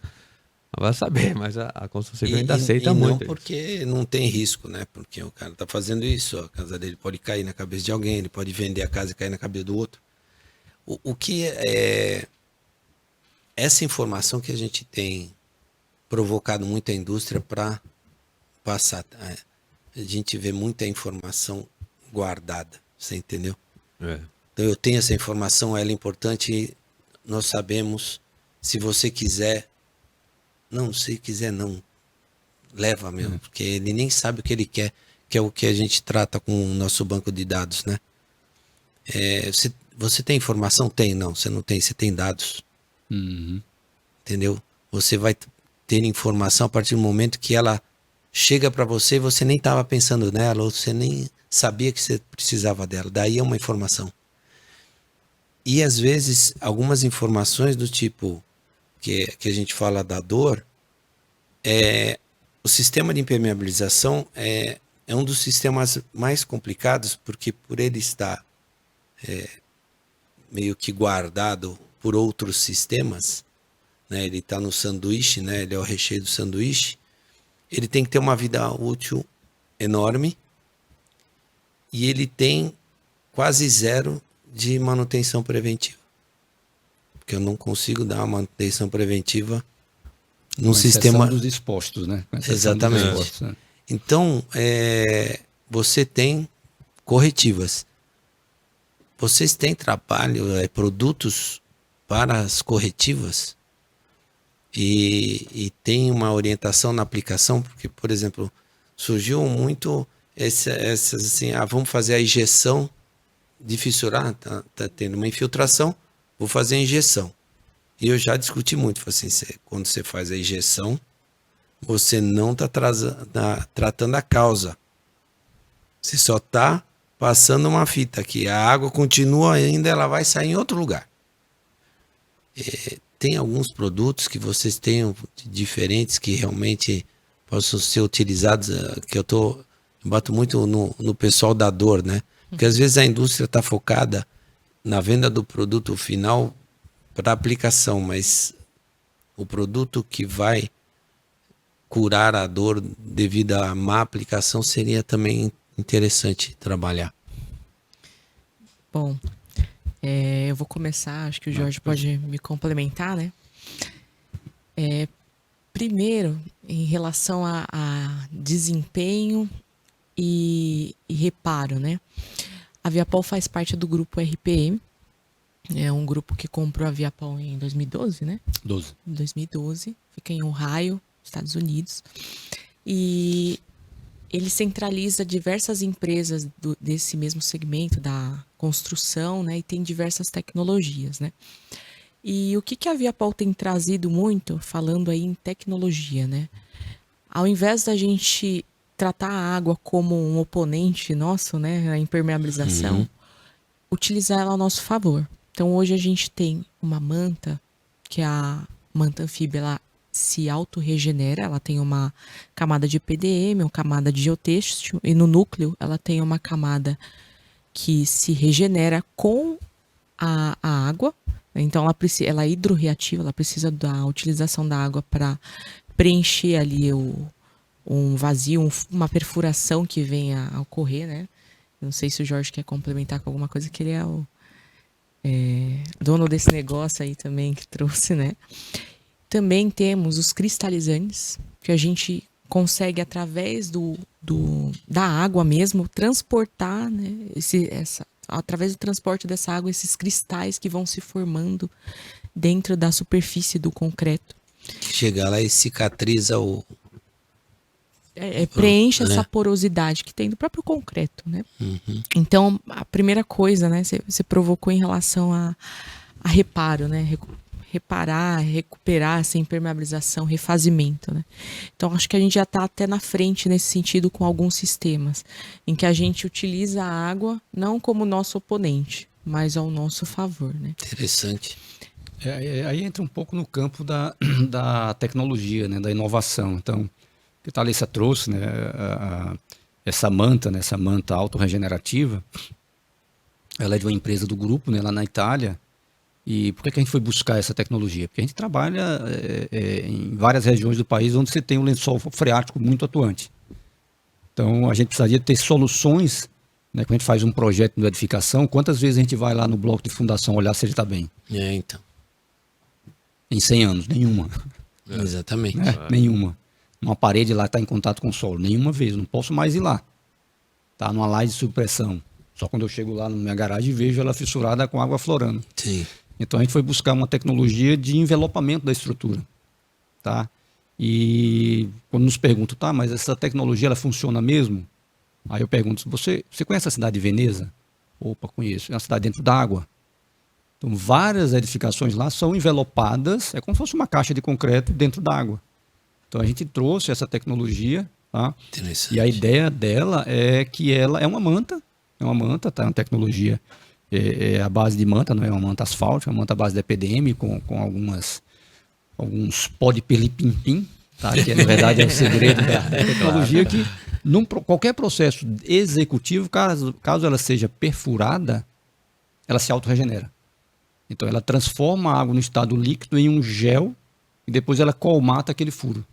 C: Vai saber, mas a construção civil ainda aceita muito.
F: Não porque não tem risco, né? Porque o cara tá fazendo isso, a casa dele pode cair na cabeça de alguém, ele pode vender a casa e cair na cabeça do outro. O que é essa informação que a gente tem provocado muita indústria para passar. A gente vê muita informação guardada, você entendeu? Então eu tenho essa informação, ela é importante e nós sabemos, se você quiser, não, se quiser não, leva mesmo, porque ele nem sabe o que ele quer, que é o que a gente trata com o nosso banco de dados, né? Você tem informação? Tem, não, você não tem, você tem dados. Entendeu? Você vai ter informação a partir do momento que ela chega para você e você nem estava pensando nela, ou você nem sabia que você precisava dela. Daí é uma informação. E às vezes algumas informações do tipo que a gente fala da dor, o sistema de impermeabilização é um dos sistemas mais complicados, porque por ele estar meio que guardado por outros sistemas, né? Ele está no sanduíche, né? Ele é o recheio do sanduíche. Ele tem que ter uma vida útil enorme e ele tem quase zero de manutenção preventiva. Porque eu não consigo dar uma manutenção preventiva num sistema
A: dos expostos, né?
F: Exatamente.
A: Dos expostos, né?
F: Então, você tem corretivas. Vocês têm trabalho, produtos para as corretivas e tem uma orientação na aplicação, porque, por exemplo, surgiu muito essas assim, vamos fazer a injeção de fissurar, tá tendo uma infiltração, vou fazer a injeção. E eu já discuti muito, assim, quando você faz a injeção, você não está tratando a causa. Você só está passando uma fita aqui. A água continua ainda, ela vai sair em outro lugar. Tem alguns produtos que vocês tenham diferentes que realmente possam ser utilizados, que eu bato muito no pessoal da dor, né? Porque às vezes a indústria está focada na venda do produto final para aplicação, mas o produto que vai curar a dor devido à má aplicação seria também interessante trabalhar.
B: Bom, eu vou começar, acho que o Jorge pode me complementar, né? Primeiro, em relação a desempenho e reparo, né? A Viapol faz parte do grupo RPM, é um grupo que comprou a Viapol em 2012, né? 2012, fica em Ohio, Estados Unidos, e ele centraliza diversas empresas desse mesmo segmento da construção, né? E tem diversas tecnologias, né? E o que a Viapol tem trazido muito, falando aí em tecnologia, né? Ao invés da gente tratar a água como um oponente nosso, né? A impermeabilização, utilizar ela a nosso favor. Então hoje a gente tem uma manta, que é a manta anfíbia, ela se autorregenera, ela tem uma camada de PDM, uma camada de geotêxtil, e no núcleo ela tem uma camada que se regenera com a água. Então ela é hidrorreativa, ela precisa da utilização da água para preencher ali um vazio, uma perfuração que venha a ocorrer, né? Não sei se o Jorge quer complementar com alguma coisa, que ele é o dono desse negócio aí também que trouxe, né? Também temos os cristalizantes, que a gente consegue, através da água mesmo, transportar, né, através do transporte dessa água, esses cristais que vão se formando dentro da superfície do concreto.
F: Chega lá e cicatriza
B: preenche essa porosidade que tem do próprio concreto, né? Então, a primeira coisa, né, você provocou em relação a reparo, né? Reparar, recuperar essa impermeabilização, refazimento, né? Então, acho que a gente já está até na frente nesse sentido com alguns sistemas, em que a gente utiliza a água não como nosso oponente, mas ao nosso favor, né?
F: Interessante.
A: Aí entra um pouco no campo da tecnologia, né? Da inovação. Então, que a Thalissa trouxe, né? Essa manta, né? Essa manta autorregenerativa, ela é de uma empresa do grupo, né? Lá na Itália. E por que a gente foi buscar essa tecnologia? Porque a gente trabalha em várias regiões do país onde você tem um lençol freático muito atuante. Então, a gente precisaria ter soluções, né? Quando a gente faz um projeto de edificação, quantas vezes a gente vai lá no bloco de fundação olhar se ele está bem?
F: Então.
A: Em 100 anos, nenhuma.
F: Exatamente.
A: Nenhuma. Uma parede lá está em contato com o solo, nenhuma vez, não posso mais ir lá. Está numa laje de subpressão. Só quando eu chego lá na minha garagem e vejo ela fissurada com água florando.
F: Sim.
A: Então a gente foi buscar uma tecnologia de envelopamento da estrutura, tá? E quando nos perguntam, tá, mas essa tecnologia ela funciona mesmo? Aí eu pergunto, você conhece a cidade de Veneza? Opa, conheço. É uma cidade dentro d'água. Então várias edificações lá são envelopadas, é como se fosse uma caixa de concreto dentro d'água. Então a gente trouxe essa tecnologia, tá?
F: Interessante.
A: E a ideia dela é que ela é uma manta, tá? Uma tecnologia a base de manta, não é uma manta asfáltica, é uma manta à base de EPDM com alguns pó de pelipimpim, tá? Que na verdade é o segredo da tecnologia, que qualquer processo executivo, caso ela seja perfurada, ela se autorregenera. Então ela transforma a água no estado líquido em um gel e depois ela colmata aquele furo.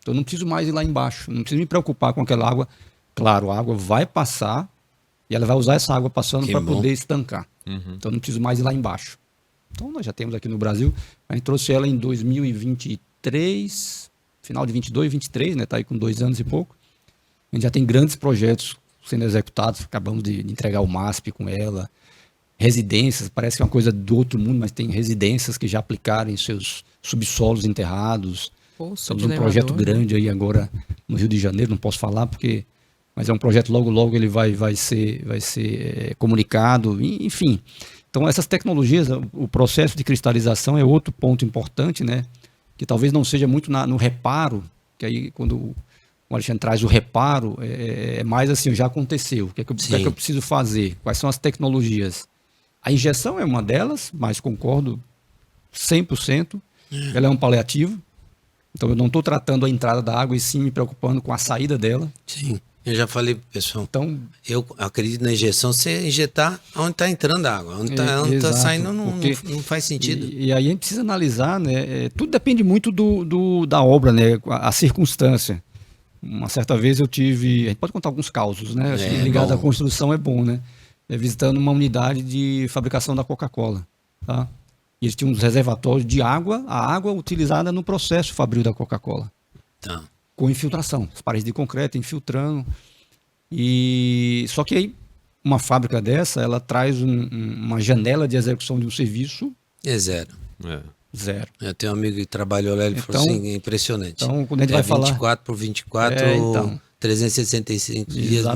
A: Então eu não preciso mais ir lá embaixo, não preciso me preocupar com aquela água. Claro, a água vai passar e ela vai usar essa água passando para poder estancar. Então eu não preciso mais ir lá embaixo. Então nós já temos aqui no Brasil, a gente trouxe ela em 2023, final de 22, 23, né? Tá aí com 2 anos e pouco. A gente já tem grandes projetos sendo executados, acabamos de entregar o MASP com ela. Residências, parece que é uma coisa do outro mundo, mas tem residências que já aplicaram em seus subsolos enterrados. Estamos num projeto grande aí agora no Rio de Janeiro, não posso falar mas é um projeto logo ele vai ser comunicado, enfim. Então essas tecnologias, o processo de cristalização é outro ponto importante, né? Que talvez não seja muito no reparo, que aí quando o Alexandre traz o reparo, é mais assim, já aconteceu, o que é que eu preciso fazer? Quais são as tecnologias? A injeção é uma delas, mas concordo 100%. Ela é um paliativo. Então eu não estou tratando a entrada da água e sim me preocupando com a saída dela.
F: Sim, eu já falei pro pessoal. Então, eu acredito na injeção, você injetar onde está entrando a água. Onde está saindo não faz sentido.
A: E aí a gente precisa analisar, né? Tudo depende muito da obra, né? A circunstância. Uma certa vez a gente pode contar alguns causos, né? Acho que ligado à construção é bom, né? Visitando uma unidade de fabricação da Coca-Cola, tá? E eles tinham uns reservatórios de água, a água utilizada no processo fabril da Coca-Cola.
F: Tá.
A: Com infiltração, as paredes de concreto infiltrando. E só que aí uma fábrica dessa, ela traz uma janela de execução de um serviço.
F: É zero.
A: Zero.
F: Eu tenho um amigo que trabalhou lá, ele falou assim, é impressionante.
A: Então, quando a gente vai falar
F: 24 por 24, 365 dias,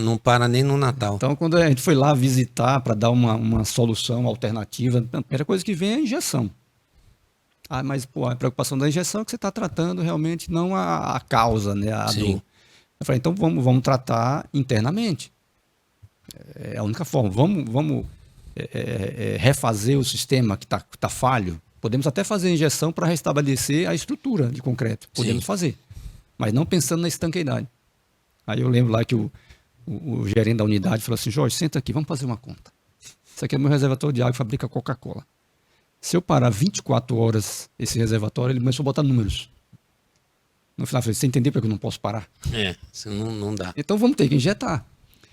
F: não para nem no Natal.
A: Então, quando a gente foi lá visitar para dar uma solução alternativa, a primeira coisa que vem é a injeção. Mas a preocupação da injeção é que você está tratando realmente não a causa, né, a dor. Eu falei, então vamos tratar internamente. É a única forma. Vamos refazer o sistema que tá falho. Podemos até fazer a injeção para restabelecer a estrutura de concreto. Podemos fazer. Mas não pensando na estanqueidade. Aí eu lembro lá que o gerente da unidade falou assim, Jorge, senta aqui, vamos fazer uma conta. Isso aqui é o meu reservatório de água que fabrica Coca-Cola. Se eu parar 24 horas esse reservatório, ele começou a botar números. No final eu falei, você entendeu porque eu não posso parar?
F: Senão não dá.
A: Então vamos ter que injetar.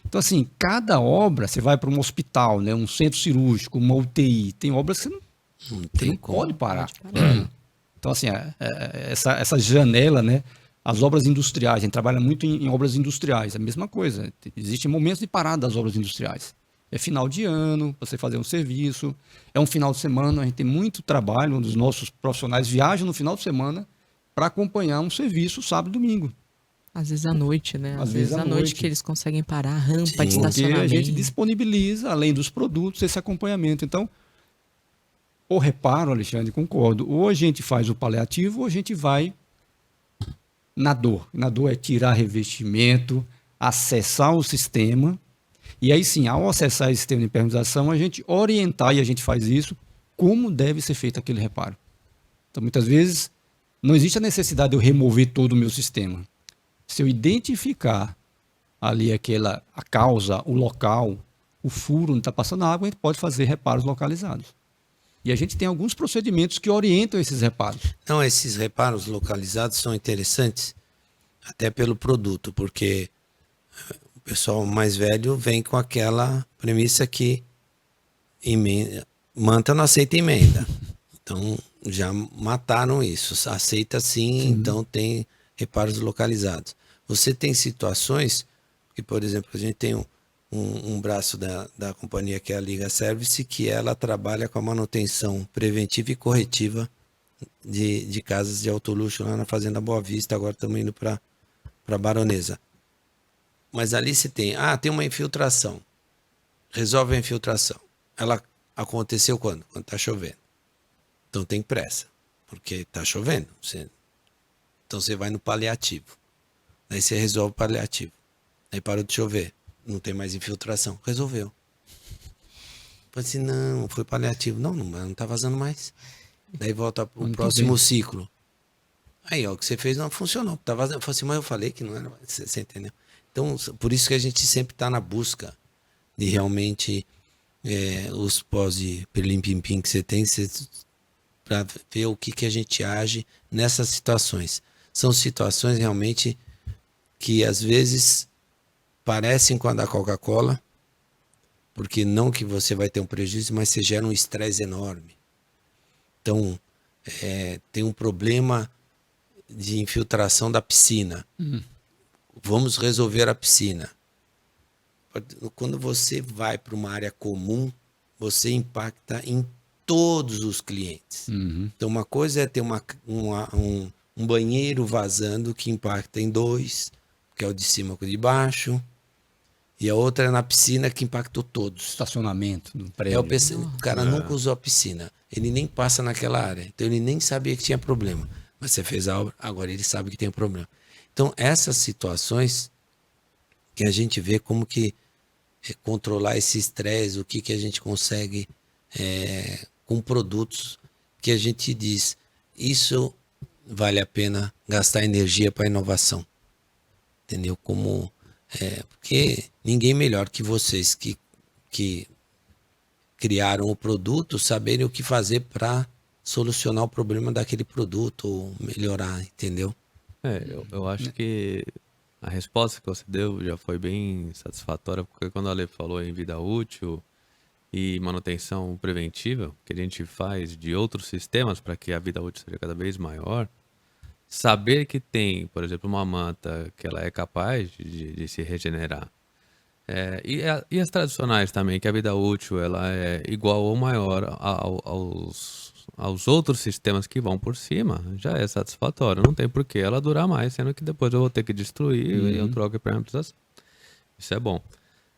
A: Então assim, cada obra, você vai para um hospital, né, um centro cirúrgico, uma UTI, tem obras que você não pode parar. Então assim, essa janela, né, as obras industriais, a gente trabalha muito em obras industriais, é a mesma coisa. Existem momentos de parada das obras industriais. É final de ano, você fazer um serviço, é um final de semana, a gente tem muito trabalho, um dos nossos profissionais viajam no final de semana para acompanhar um serviço sábado e domingo.
B: Às vezes à noite, né? Às vezes à noite que eles conseguem parar a rampa de estacionamento.
A: Porque a gente disponibiliza, além dos produtos, esse acompanhamento. Então, o reparo, Alexandre, concordo, ou a gente faz o paliativo ou a gente vai na dor. Na dor é tirar revestimento, acessar o sistema. E aí sim, ao acessar esse sistema de impermeabilização, a gente orientar, e a gente faz isso, como deve ser feito aquele reparo. Então, muitas vezes, não existe a necessidade de eu remover todo o meu sistema. Se eu identificar ali a causa, o local, o furo onde está passando a água, a gente pode fazer reparos localizados. E a gente tem alguns procedimentos que orientam esses reparos.
F: Então, esses reparos localizados são interessantes até pelo produto, porque o pessoal mais velho vem com aquela premissa que manta não aceita emenda. Então, já mataram isso. Aceita sim, então tem reparos localizados. Você tem situações que, por exemplo, a gente tem um braço da companhia que é a Liga Service, que ela trabalha com a manutenção preventiva e corretiva de casas de alto luxo lá na Fazenda Boa Vista. Agora estamos indo para Baronesa. Mas ali se tem uma infiltração. Resolve a infiltração. Ela aconteceu quando? Quando está chovendo. Então tem pressa, porque está chovendo. Então você vai no paliativo. Aí você resolve o paliativo. Aí parou de chover. Não tem mais infiltração. Resolveu. Falei assim, não, foi paliativo. Não tá vazando mais. Daí volta pro próximo ciclo. Aí, o que você fez não funcionou. Tá vazando. Eu falei assim, mas eu falei que não era. Você entendeu? Então, por isso que a gente sempre está na busca de realmente os pós de pirlim-pim-pim que você tem, para ver o que a gente age nessas situações. São situações realmente que às vezes parecem com a da Coca-Cola, porque não que você vai ter um prejuízo, mas você gera um estresse enorme. Então, tem um problema de infiltração da piscina. Vamos resolver a piscina. Quando você vai para uma área comum, você impacta em todos os clientes. Então, uma coisa é ter um banheiro vazando que impacta em 2, que é o de cima com o de baixo, e a outra é na piscina que impactou todos.
A: Estacionamento do prédio.
F: O cara nunca usou a piscina, ele nem passa naquela área, então ele nem sabia que tinha problema. Mas você fez a obra, agora ele sabe que tem um problema. Então, essas situações que a gente vê como que controlar esse estresse, o que a gente consegue com produtos que a gente diz, isso vale a pena gastar energia para inovação. Entendeu? Porque ninguém melhor que vocês que criaram o produto saberem o que fazer para solucionar o problema daquele produto ou melhorar, entendeu?
C: Eu acho que a resposta que você deu já foi bem satisfatória, porque quando a Ale falou em vida útil e manutenção preventiva, que a gente faz de outros sistemas para que a vida útil seja cada vez maior, saber que tem, por exemplo, uma manta que ela é capaz de se regenerar. E as tradicionais também, que a vida útil ela é igual ou maior aos outros sistemas que vão por cima, já é satisfatório. Não tem por que ela durar mais, sendo que depois eu vou ter que destruir e eu troco a parametrização. Isso é bom.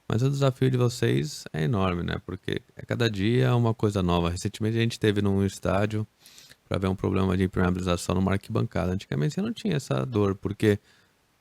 C: Mas o desafio de vocês é enorme, né? Porque cada dia é uma coisa nova. Recentemente a gente esteve num estádio para ver um problema de impermeabilização numa arquibancada. Antigamente você não tinha essa dor, porque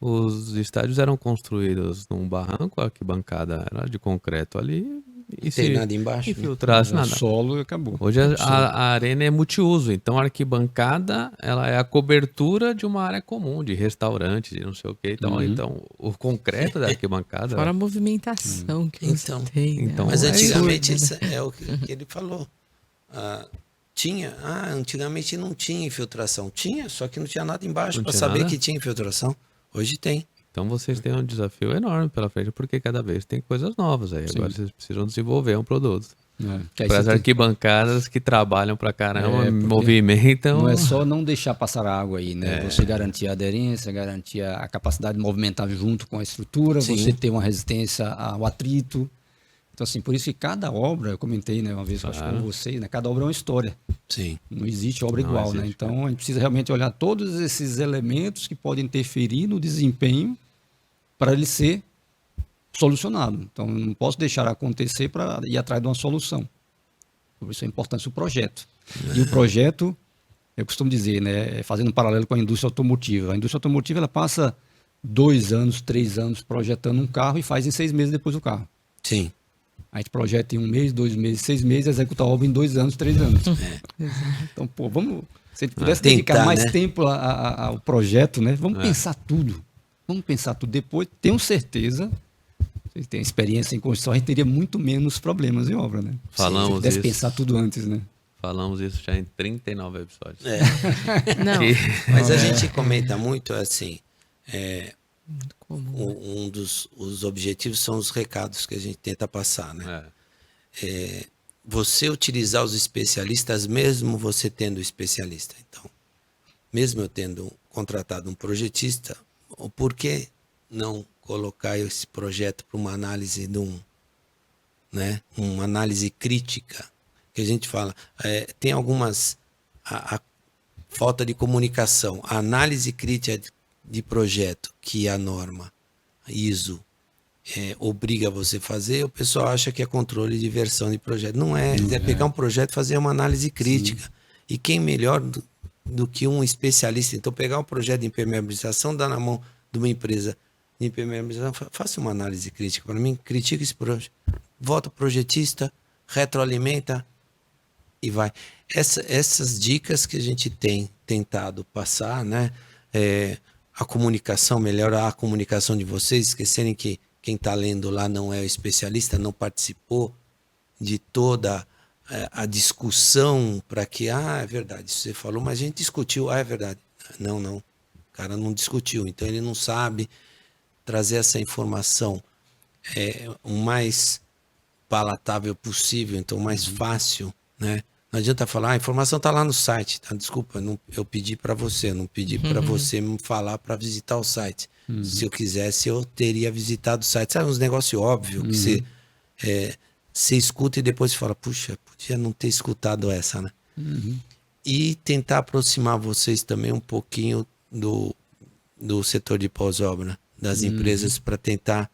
C: os estádios eram construídos num barranco, a arquibancada era de concreto ali. E
F: não tem nada embaixo.
C: E filtrasse nada.
A: Solo e acabou.
C: Hoje a arena é multiuso, então a arquibancada ela é a cobertura de uma área comum, de restaurante, de não sei o quê. Então o concreto da arquibancada...
B: Fora a movimentação que você tem. Né?
F: Mas antigamente é o que ele falou. Antigamente não tinha infiltração. Tinha, só que não tinha nada embaixo para saber que tinha infiltração. Hoje tem.
C: Então vocês têm um desafio enorme pela frente, porque cada vez tem coisas novas aí. Agora vocês precisam desenvolver um produto. Para as arquibancadas que trabalham pra caramba, movimentam.
A: Não é só não deixar passar a água aí, né? Você garantir a aderência, garantir a capacidade de movimentar junto com a estrutura, você ter uma resistência ao atrito. Então, assim, por isso que cada obra, eu comentei, né, uma vez acho com vocês, né, cada obra é uma história.
F: Sim.
A: Não existe obra igual, né? Então, a gente precisa realmente olhar todos esses elementos que podem interferir no desempenho para ele ser solucionado. Então, eu não posso deixar acontecer para ir atrás de uma solução. Por isso a importância do projeto. E o projeto, eu costumo dizer, né, fazendo um paralelo com a indústria automotiva. A indústria automotiva, ela passa 2 anos, 3 anos projetando um carro e faz em 6 meses depois o carro.
F: Sim.
A: A gente projeta em 1 mês, 2 meses, 6 meses, executa a obra em 2 anos, 3 anos. Então, se a gente pudesse dedicar mais tempo ao projeto, né? Vamos pensar tudo. Vamos pensar tudo. Depois, tenho certeza, vocês têm experiência em construção, a gente teria muito menos problemas em obra, né? Se a gente pudesse pensar tudo antes, né?
C: Falamos isso já em 39 episódios.
B: Não.
F: Mas a gente comenta muito assim, os objetivos são os recados que a gente tenta passar, né? Você utilizar os especialistas, mesmo você tendo especialista. Então, mesmo eu tendo contratado um projetista, por que não colocar esse projeto para uma análise uma análise crítica? Que a gente fala, tem algumas a falta de comunicação, a análise crítica de projeto que a norma ISO obriga você a fazer, o pessoal acha que é controle de versão de projeto. Não é, pegar um projeto e fazer uma análise crítica. Sim. E quem melhor do que um especialista? Então, pegar um projeto de impermeabilização, dar na mão de uma empresa de impermeabilização, faça uma análise crítica para mim, critica esse projeto, volta o projetista, retroalimenta e vai. Essas dicas que a gente tem tentado passar, né? A comunicação, melhorar a comunicação de vocês, esquecerem que quem está lendo lá não é o especialista, não participou, de toda a discussão para que, é verdade, isso você falou, mas a gente discutiu, é verdade. Não, o cara não discutiu, então ele não sabe trazer essa informação o mais palatável possível, então o mais fácil, né? Não adianta falar, a informação está lá no site, tá? Desculpa, eu pedi para você, não pedi para você me falar para visitar o site. Se eu quisesse, eu teria visitado o site. Sabe, uns negócios óbvios que você escuta e depois você fala, puxa, podia não ter escutado essa, né? E tentar aproximar vocês também um pouquinho do setor de pós-obra, das empresas, para tentar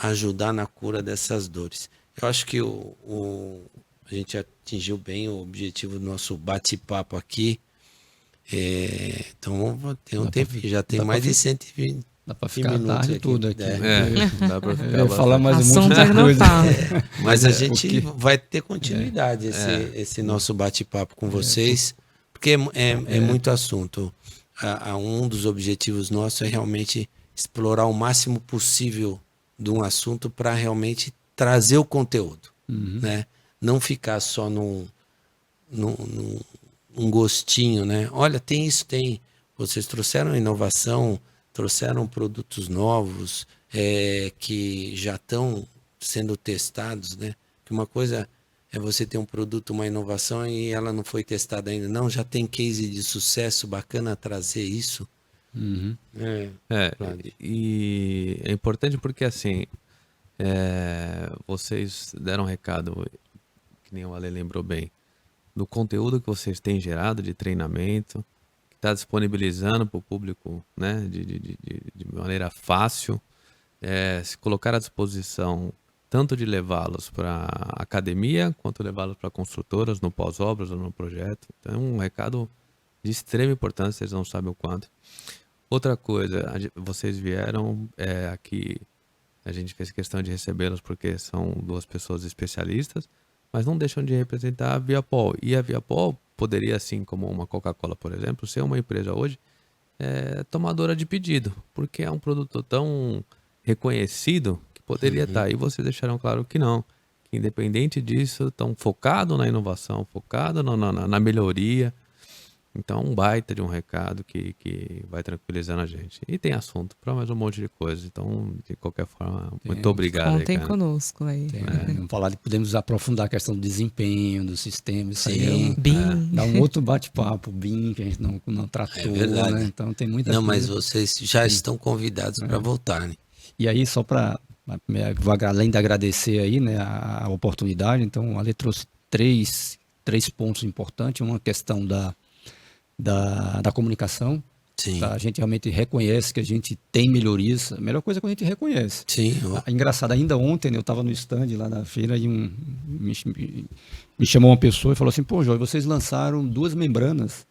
F: ajudar na cura dessas dores. Eu acho que a gente atingiu bem o objetivo do nosso bate-papo aqui. Então tem um tempo, já tem mais de 120
A: dá para ficar
F: minutos
A: tarde
F: aqui.
A: tudo aqui.
C: Dá pra ficar
A: Eu ia falar mais um monte
B: Assunto
A: de
B: que não
A: coisa.
B: fala.
F: Mas a gente vai ter continuidade esse nosso bate-papo com vocês, porque é muito assunto. Um dos objetivos nossos é realmente explorar o máximo possível de um assunto para realmente trazer o conteúdo, né? Não ficar só num gostinho, né? Olha, tem isso, tem. Vocês trouxeram inovação, trouxeram produtos novos que já estão sendo testados, né? Que uma coisa é você ter um produto, uma inovação e ela não foi testada ainda. Não, já tem case de sucesso, bacana trazer isso.
C: E é importante porque assim, vocês deram um recado, que nem o Ale lembrou bem, do conteúdo que vocês têm gerado de treinamento, que está disponibilizando para o público, né, de maneira fácil, se colocar à disposição tanto de levá-los para academia, quanto levá-los para construtoras, no pós-obras ou no projeto. Então é um recado de extrema importância, vocês não sabem o quanto. Outra coisa, vocês vieram aqui, a gente fez questão de recebê-los porque são duas pessoas especialistas, mas não deixam de representar a Viapol. E a Viapol poderia, assim como uma Coca-Cola, por exemplo, ser uma empresa hoje tomadora de pedido, porque é um produto tão reconhecido que poderia estar. E vocês deixaram claro que não, que independente disso, estão focados na inovação, focados na melhoria. Então, um baita de um recado que vai tranquilizando a gente. E tem assunto para mais um monte de coisa. Então, de qualquer forma, muito obrigado.
B: Contem
C: cara.
B: conosco aí.
A: Vamos falar podemos aprofundar a questão do desempenho, do sistema. Isso aí
B: BIM.
A: dá um outro bate-papo, BIM, que a gente não tratou,
F: verdade.
A: né? Então tem muita
F: Não,
A: coisa.
F: mas vocês já estão convidados para voltarem.
A: E aí, só para, além de agradecer aí, né, a oportunidade, então, a Ale trouxe três pontos importantes. Uma questão da comunicação.
F: Sim.
A: Tá? A gente realmente reconhece que a gente tem melhorias. A melhor coisa é quando a gente reconhece.
F: Sim.
A: Engraçado, ainda ontem, né, eu estava no stand lá na feira e me chamou uma pessoa e falou assim, pô, Jorge, vocês lançaram 2 membranas,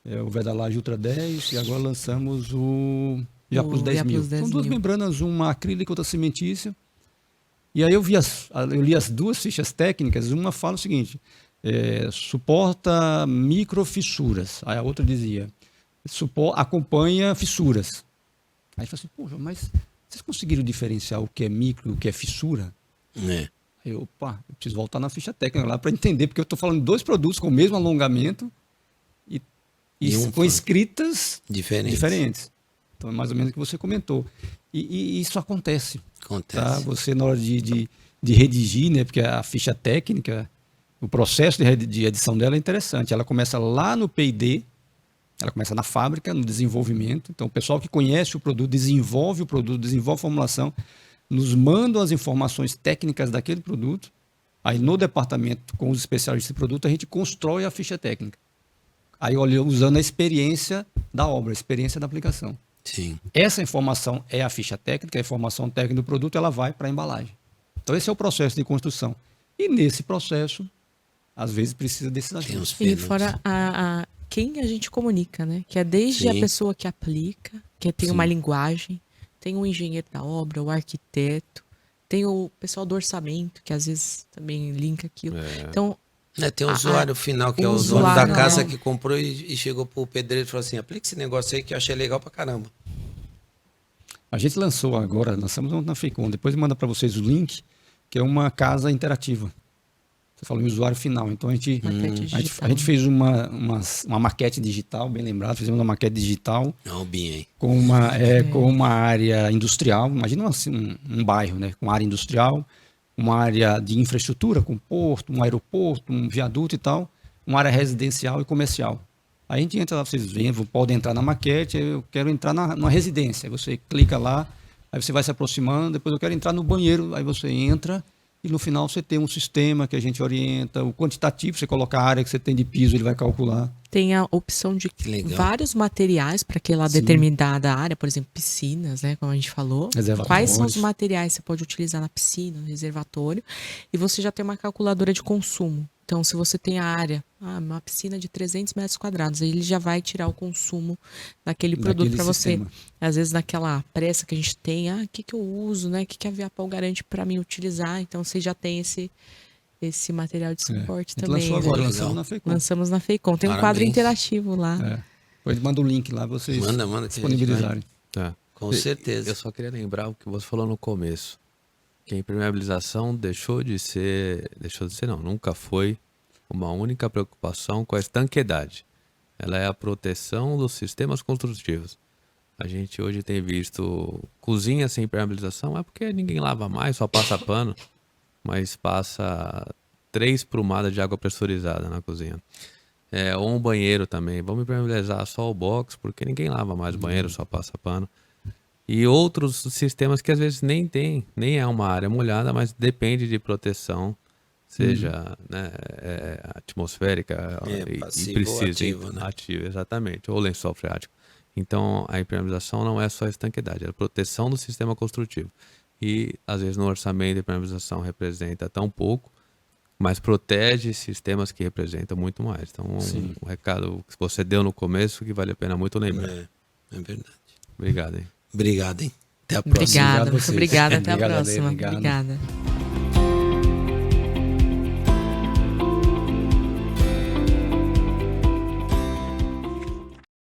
A: o Vedalage Ultra 10 e agora lançamos o Viaplus 10.000. São 2 membranas, uma acrílica e outra cimentícia. E aí eu li as 2 fichas técnicas, uma fala o seguinte, suporta microfissuras. Aí a outra dizia, acompanha fissuras. Aí eu falei assim, poxa, mas vocês conseguiram diferenciar o que é micro e o que é fissura? Aí eu preciso voltar na ficha técnica lá para entender, porque eu estou falando de 2 produtos com o mesmo alongamento e com escritas diferentes. Então é mais ou menos o que você comentou. E isso acontece. Tá? Você, na hora de redigir, né, porque a ficha técnica, o processo de edição dela é interessante. Ela começa lá no P&D, ela começa na fábrica, no desenvolvimento. Então, o pessoal que conhece o produto, desenvolve a formulação, nos manda as informações técnicas daquele produto. Aí, no departamento, com os especialistas de produto, a gente constrói a ficha técnica. Aí, usando a experiência da obra, a experiência da aplicação.
F: Sim.
A: Essa informação é a ficha técnica, a informação técnica do produto, ela vai para a embalagem. Então, esse é o processo de construção. E nesse processo, às vezes precisa desses ajustes.
B: E fora quem a gente comunica, né? Que é desde a pessoa que aplica, que tem uma linguagem, tem o engenheiro da obra, o arquiteto, tem o pessoal do orçamento, que às vezes também linka aquilo. Então,
F: tem o usuário final, que é o usuário da casa que comprou e chegou pro pedreiro e falou assim, aplica esse negócio aí que eu achei legal pra caramba.
A: A gente lançamos na FECOM, depois manda para vocês o link, que é uma casa interativa. Você falou em usuário final. Então, a gente fez uma maquete digital, bem lembrado, fizemos uma maquete digital com uma área industrial. Imagina assim, um bairro, né? Com área industrial, uma área de infraestrutura, com porto, um aeroporto, um viaduto e tal, uma área residencial e comercial. Aí a gente entra lá, vocês podem entrar na maquete, eu quero entrar numa residência. Aí você clica lá, aí você vai se aproximando, depois eu quero entrar no banheiro, aí você entra e no final você tem um sistema que a gente orienta, o quantitativo, você coloca a área que você tem de piso, ele vai calcular.
B: Tem a opção de vários materiais para aquela determinada área, por exemplo, piscinas, né, como a gente falou. Quais são os materiais que você pode utilizar na piscina, no reservatório, e você já tem uma calculadora de consumo. Então, se você tem a área, uma piscina de 300 metros quadrados, aí ele já vai tirar o consumo daquele produto para você. Às vezes, naquela pressa que a gente tem, o que eu uso, né? O que a Viapol garante para mim utilizar? Então, você já tem esse material de suporte também.
A: Lançou agora, lançamos na FEICOM.
B: Lançamos na FEICOM. Tem um quadro interativo lá.
A: Depois manda o link lá, vocês disponibilizarem.
F: Com certeza.
C: Eu só queria lembrar o que você falou no começo. Que a impermeabilização nunca foi uma única preocupação com a estanqueidade. Ela é a proteção dos sistemas construtivos. A gente hoje tem visto cozinha sem impermeabilização, é porque ninguém lava mais, só passa pano, mas passa 3 prumadas de água pressurizada na cozinha. Ou um banheiro também. Vamos impermeabilizar só o box, porque ninguém lava mais o banheiro, só passa pano. E outros sistemas que às vezes nem é uma área molhada, mas depende de proteção, seja atmosférica e precisa ativo, né? Ativo, exatamente, ou lençol freático. Então a impermeabilização não é só estanqueidade, é a proteção do sistema construtivo. E às vezes no orçamento a impermeabilização representa tão pouco, mas protege sistemas que representam muito mais. Então um recado que você deu no começo que vale a pena muito lembrar.
F: É verdade.
C: Obrigado, hein?
F: Obrigado, hein? Até a próxima.
B: Obrigada, muito obrigada. Até a próxima. Obrigada.